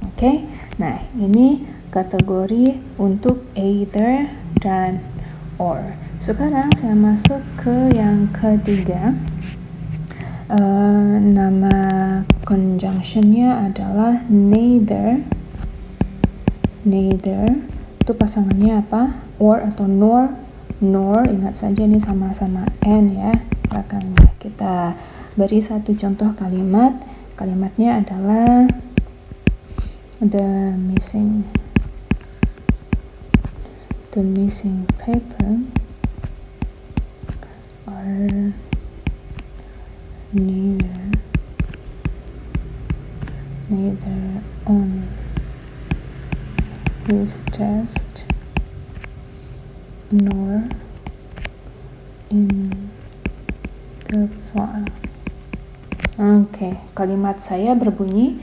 Oke? Nah, ini kategori untuk either dan or. Sekarang saya masuk ke yang ketiga. Nama conjunctionnya adalah neither. Itu pasangannya apa? Or atau nor. Ingat saja ini sama-sama and ya belakangnya. Kita beri satu contoh kalimat. Kalimatnya adalah the missing paper are neither on his desk nor in the file. Oke, kalimat saya berbunyi,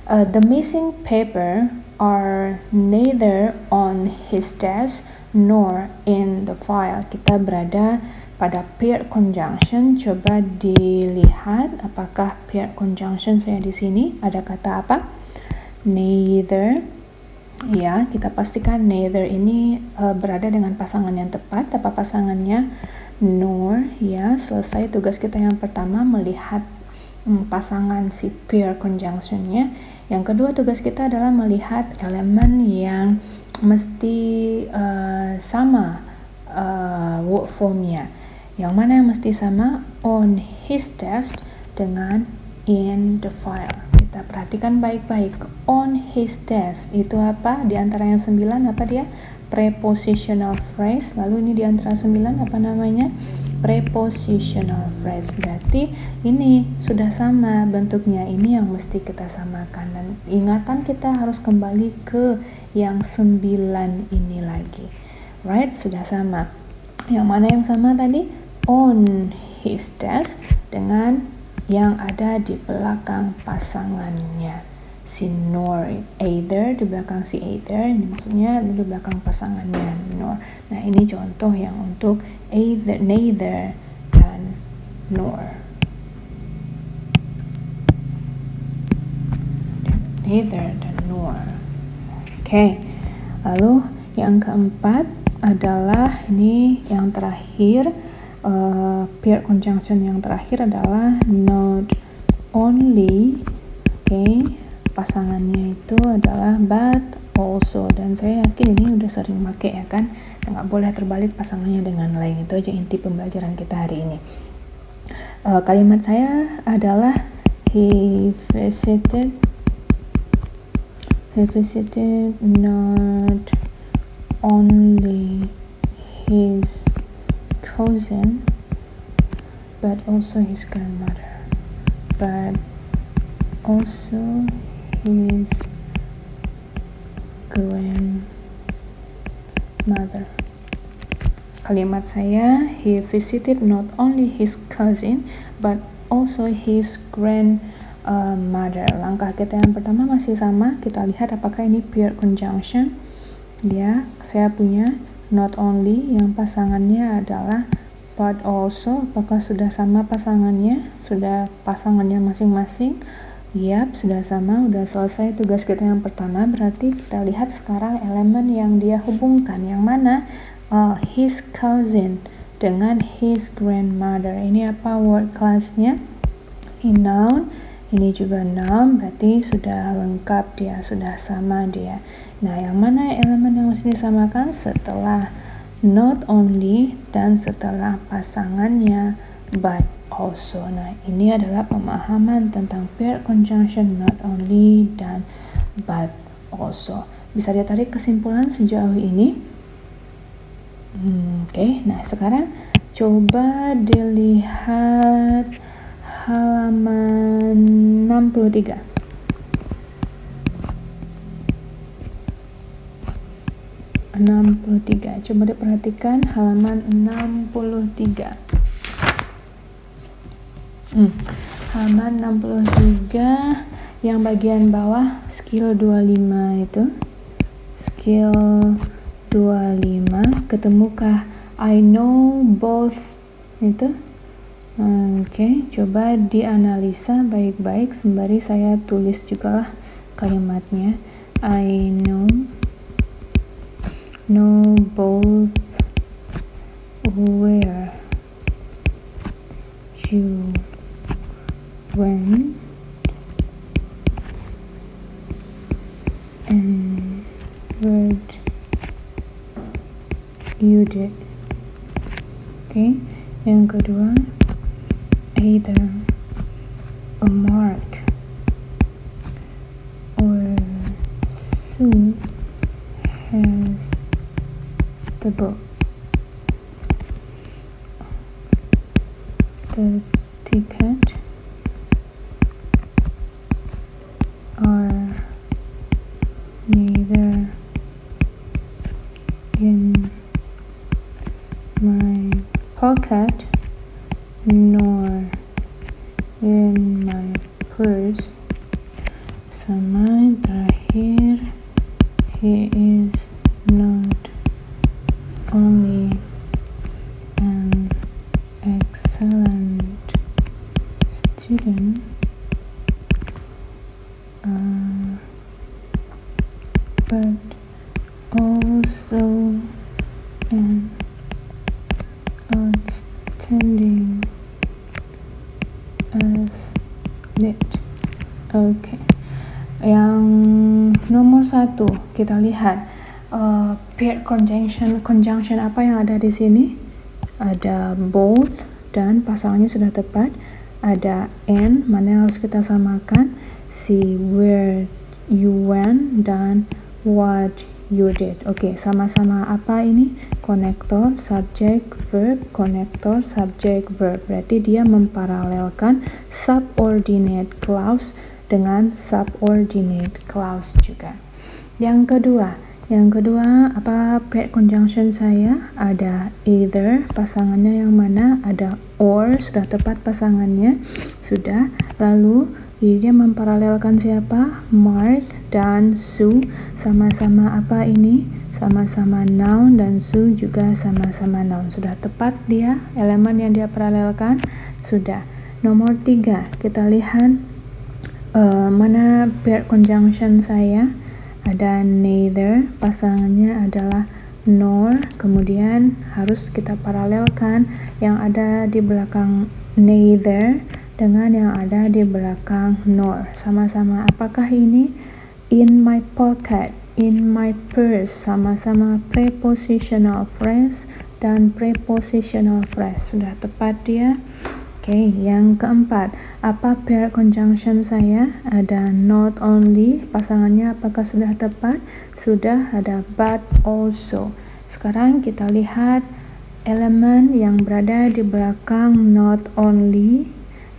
the missing paper are neither on his desk nor in the file. Kita berada pada paired conjunction. Coba dilihat apakah paired conjunction saya di sini ada kata apa? Neither. Ya, kita pastikan neither ini berada dengan pasangan yang tepat. Apa pasangannya? Nor. Ya, selesai tugas kita yang pertama melihat pasangan si pair conjunctionnya. Yang kedua tugas kita adalah melihat elemen yang mesti sama word formnya. Yang mana yang mesti sama? On his desk dengan in the file. Kita perhatikan baik-baik. On his desk itu apa? Di antara yang 9 apa dia? Prepositional phrase. Lalu ini di antara 9 apa namanya? Prepositional phrase. Berarti ini sudah sama bentuknya. Ini yang mesti kita samakan. Dan ingatan kita harus kembali ke yang 9 ini lagi. Right? Sudah sama. Yang mana yang sama tadi? On his desk dengan yang ada di belakang pasangannya, si nor, either di belakang si either, ini maksudnya di belakang pasangannya nor. Nah ini contoh yang untuk either, neither dan nor. Neither dan nor. Oke. Lalu yang keempat adalah ini yang terakhir. Paired conjunction yang terakhir adalah not only. Pasangannya itu adalah but also, dan saya yakin ini udah sering pakai ya kan, nggak boleh terbalik pasangannya dengan lain. Itu aja inti pembelajaran kita hari ini. Kalimat saya adalah he visited not only his cousin but also his grandmother, but also his grandmother. Kalimat saya, he visited not only his cousin but also his grandmother. Langkah kita yang pertama masih sama. Kita lihat apakah ini paired conjunction. Ya, saya punya not only yang pasangannya adalah but also. Apakah sudah sama pasangannya? Sudah pasangannya masing-masing? Yap, sudah sama. Udah selesai tugas kita yang pertama. Berarti kita lihat sekarang elemen yang dia hubungkan. Yang mana? His cousin dengan his grandmother. Ini apa word class-nya? In noun. Ini juga noun. Berarti sudah lengkap dia, sudah sama dia. Nah, yang mana elemen yang mesti disamakan? Setelah not only dan setelah pasangannya but also. Nah, ini adalah pemahaman tentang paired conjunction not only dan but also. Bisa ditarik kesimpulan sejauh ini? Nah sekarang coba dilihat halaman 63. Coba diperhatikan halaman 63. Halaman 63 yang bagian bawah skill 25 itu. Skill 25, ketemukah I know both itu? Coba dianalisa baik-baik sembari saya tulis juga lah kalimatnya. I know both where you went and what you did. Yang kedua, either a mark or Sue has the book. The ticket are neither in my pocket pocket nor in my purse. Sama yang terakhir, he is not only an excellent student, but also an outstanding athlete. Oke. Yang nomor 1 kita lihat paired conjunction apa yang ada di sini? Ada both dan pasangannya sudah tepat. Ada and, mana yang harus kita samakan? Si where you went dan what you did. Oke, sama-sama apa ini? Konektor, subject, verb, konektor, subject, verb. Berarti dia memparalelkan subordinate clause dengan subordinate clause juga. Yang kedua apa paired conjunction saya? Ada either, pasangannya yang mana? Ada or, sudah tepat pasangannya. Sudah. Lalu dia memparalelkan siapa? Mark dan Sue. Sama-sama apa ini? Sama-sama noun, dan Sue juga sama-sama noun. Sudah tepat dia elemen yang dia paralelkan? Sudah. Nomor 3 kita lihat mana paired conjunction saya? Ada neither, pasangannya adalah nor, kemudian harus kita paralelkan yang ada di belakang neither dengan yang ada di belakang nor. Sama-sama apakah ini? In my pocket, in my purse, sama-sama prepositional phrase dan prepositional phrase. Sudah tepat dia? Oke, yang keempat, apa paired conjunction saya? Ada not only, pasangannya apakah sudah tepat? Sudah. Ada but also. Sekarang kita lihat elemen yang berada di belakang not only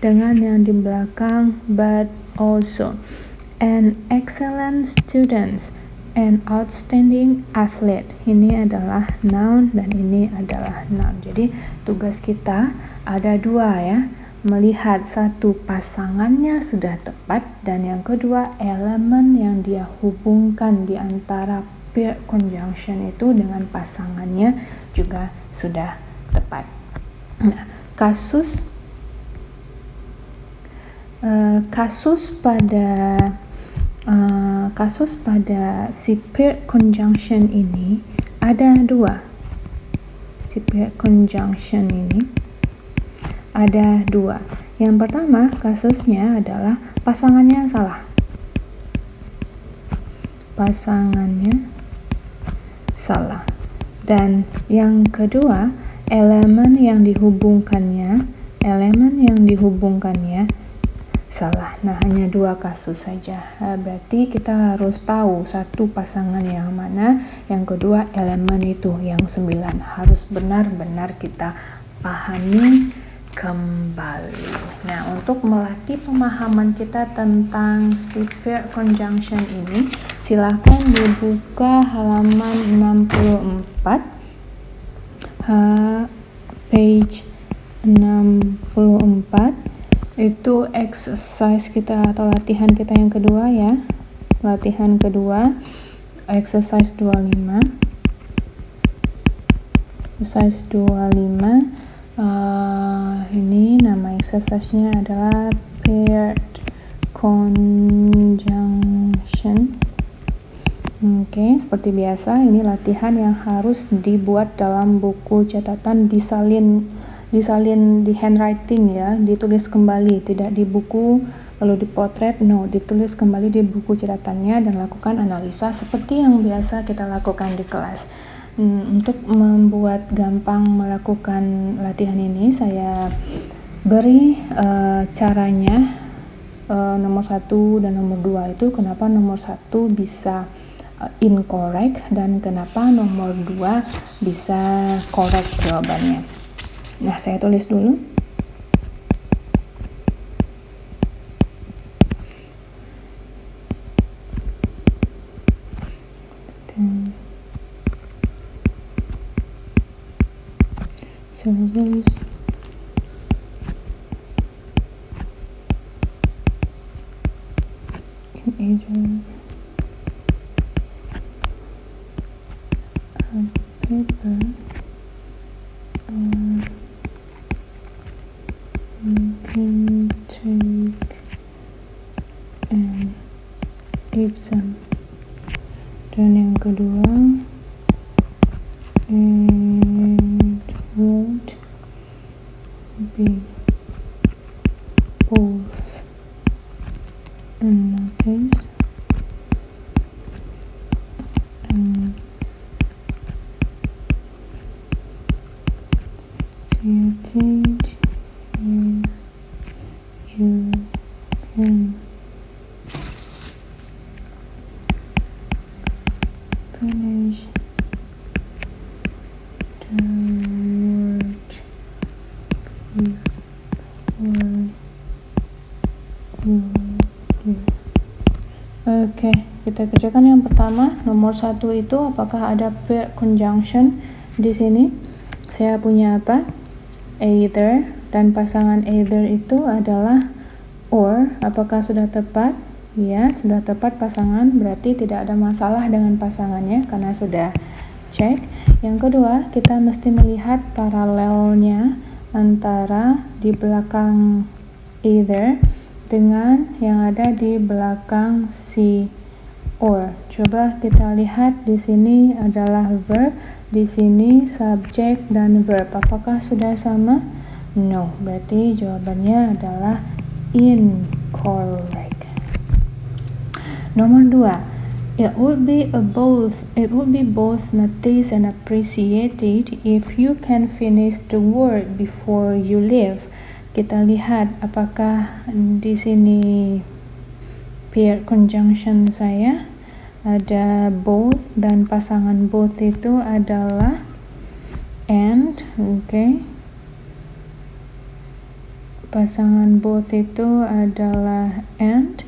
dengan yang di belakang but also. An excellent student, an outstanding athlete. Ini adalah noun dan ini adalah noun. Jadi tugas kita ada 2 ya, melihat satu pasangannya sudah tepat dan yang kedua elemen yang dia hubungkan di antara paired conjunction itu dengan pasangannya juga sudah tepat. Nah, kasus pada si paired conjunction ini ada 2. Si paired conjunction ini ada 2. Yang pertama kasusnya adalah pasangannya salah. Pasangannya salah. Dan yang kedua, elemen yang dihubungkannya salah. Nah, hanya 2 kasus saja. Berarti kita harus tahu satu pasangan yang mana, yang kedua elemen itu yang 9. Harus benar-benar kita pahami kembali. Nah, untuk melatih pemahaman kita tentang si paired conjunction ini, silakan dibuka halaman 64, page 64. Itu exercise kita atau latihan kita yang kedua ya. Latihan kedua, exercise 25. Exercise 25. Ini nama exercise-nya adalah paired conjunction. Oke, seperti biasa ini latihan yang harus dibuat dalam buku catatan, disalin di handwriting ya, ditulis kembali, tidak di buku lalu dipotret, ditulis kembali di buku catatannya dan lakukan analisa seperti yang biasa kita lakukan di kelas. Untuk membuat gampang melakukan latihan ini, saya beri caranya nomor 1 dan nomor 2 itu. Kenapa nomor 1 bisa incorrect dan kenapa nomor 2 bisa correct jawabannya. Nah, saya tulis dulu. syllables, can either on paper or you can take an exam. Dan yang kedua, it would be both a notice and stage where you can finish the work before you leave. Oke, kita kerjakan yang pertama. Nomor 1 itu apakah ada pair conjunction di sini? Saya punya apa? Either, dan pasangan either itu adalah or. Apakah sudah tepat? Ya, sudah tepat pasangan, berarti tidak ada masalah dengan pasangannya karena sudah cek. Yang kedua, kita mesti melihat paralelnya antara di belakang either dengan yang ada di belakang si or. Coba kita lihat, di sini adalah verb, di sini subjek dan verb. Apakah sudah sama? No, berarti jawabannya adalah incorrect. Nomor 2, it would be both noticed and appreciated if you can finish the work before you leave. Kita lihat apakah di sini pair conjunction saya ada both, dan pasangan both itu adalah and. Oke. Pasangan both itu adalah and,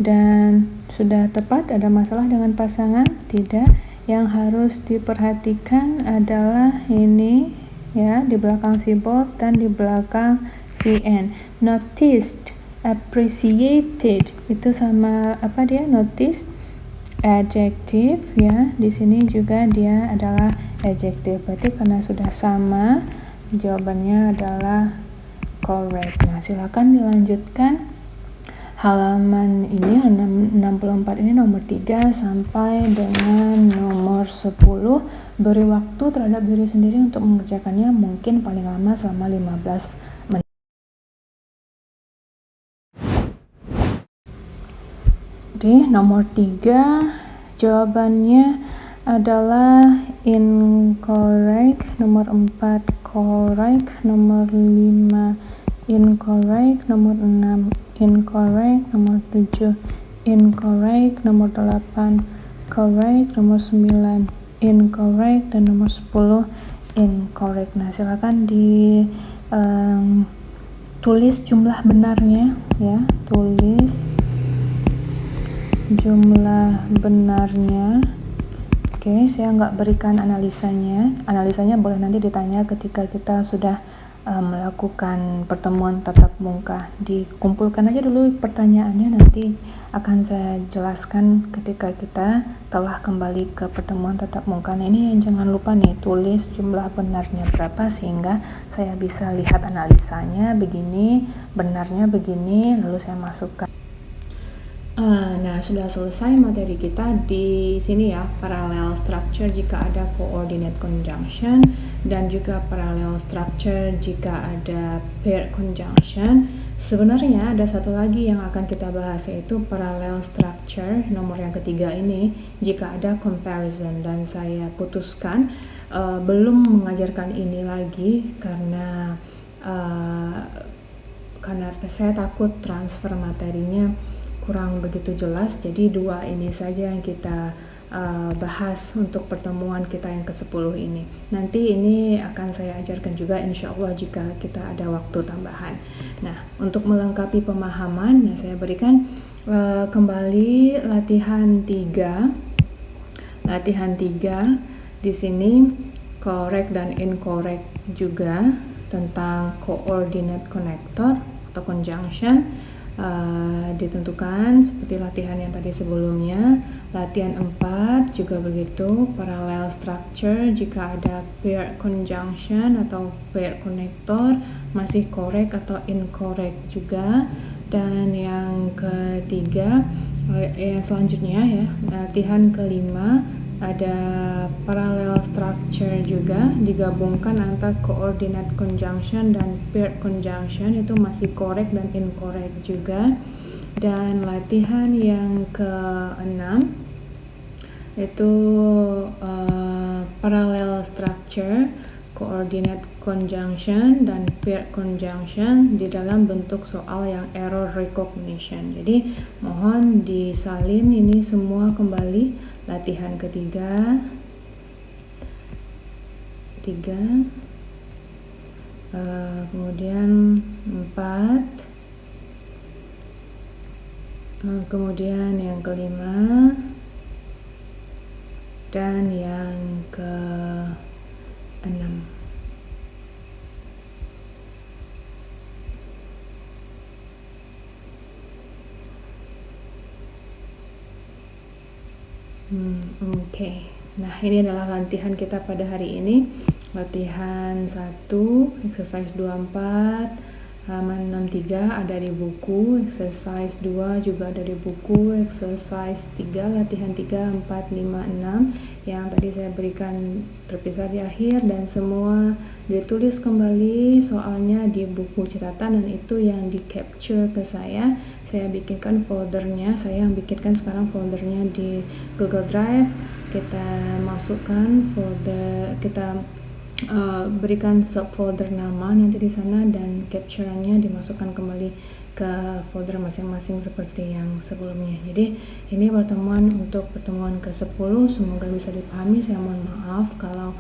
dan sudah tepat. Ada masalah dengan pasangan? Tidak. Yang harus diperhatikan adalah ini ya, di belakang si both dan di belakang si and. Noticed, appreciated itu sama apa dia? Noticed, adjective ya. Di sini juga dia adalah adjective. Berarti karena sudah sama, jawabannya adalah correct. Nah, silakan dilanjutkan. Halaman ini 64 ini nomor 3 sampai dengan nomor 10. Beri waktu terhadap diri sendiri untuk mengerjakannya, mungkin paling lama selama 15 menit. Oke, nomor 3 jawabannya adalah incorrect, nomor 4 correct, nomor 5 incorrect, nomor 6 incorrect, nomor 7 incorrect, nomor 8 correct, nomor 9 incorrect, dan nomor 10 incorrect. Nah, silakan tulis jumlah benarnya ya, tulis jumlah benarnya. Oke, saya nggak berikan analisanya boleh nanti ditanya ketika kita sudah melakukan pertemuan tatap muka. Dikumpulkan aja dulu pertanyaannya, nanti akan saya jelaskan ketika kita telah kembali ke pertemuan tatap muka. Nah, ini yang jangan lupa nih, tulis jumlah benarnya berapa sehingga saya bisa lihat analisanya begini, benarnya begini, lalu saya masukkan. Nah, sudah selesai materi kita di sini ya, parallel structure jika ada coordinate conjunction, dan juga parallel structure jika ada pair conjunction. Sebenarnya ada satu lagi yang akan kita bahas, yaitu parallel structure nomor yang ketiga ini jika ada comparison, dan saya putuskan belum mengajarkan ini lagi karena saya takut transfer materinya kurang begitu jelas. Jadi 2 ini saja yang kita bahas untuk pertemuan kita yang ke-10 ini. Nanti ini akan saya ajarkan juga insya Allah jika kita ada waktu tambahan. Nah, untuk melengkapi pemahaman, saya berikan kembali latihan 3. Latihan 3 di sini correct dan incorrect juga tentang coordinate connector atau conjunction. Ditentukan seperti latihan yang tadi sebelumnya. Latihan 4 juga begitu, parallel structure jika ada pair conjunction atau pair connector masih correct atau incorrect juga. Dan yang ketiga, yang selanjutnya ya, latihan kelima ada parallel structure juga, digabungkan antara coordinate conjunction dan pair conjunction, itu masih correct dan incorrect juga. Dan latihan yang keenam itu parallel structure, coordinate conjunction dan pair conjunction di dalam bentuk soal yang error recognition. Jadi mohon disalin ini semua kembali. Latihan ketiga, kemudian 4, kemudian yang kelima, dan yang ke-6. Oke. Nah, ini adalah latihan kita pada hari ini. Latihan 1, exercise 24, halaman 63 ada di buku. Exercise 2 juga ada di buku. Exercise 3, latihan 3, 4, 5, 6 yang tadi saya berikan terpisah di akhir, dan semua ditulis kembali soalnya di buku catatan, dan itu yang di capture ke saya bikinkan foldernya, saya yang bikinkan sekarang foldernya di Google Drive. Kita masukkan folder, kita berikan subfolder nama nanti di sana, dan capture-nya dimasukkan kembali ke folder masing-masing seperti yang sebelumnya. Jadi ini pertemuan untuk pertemuan ke-10, semoga bisa dipahami. Saya mohon maaf kalau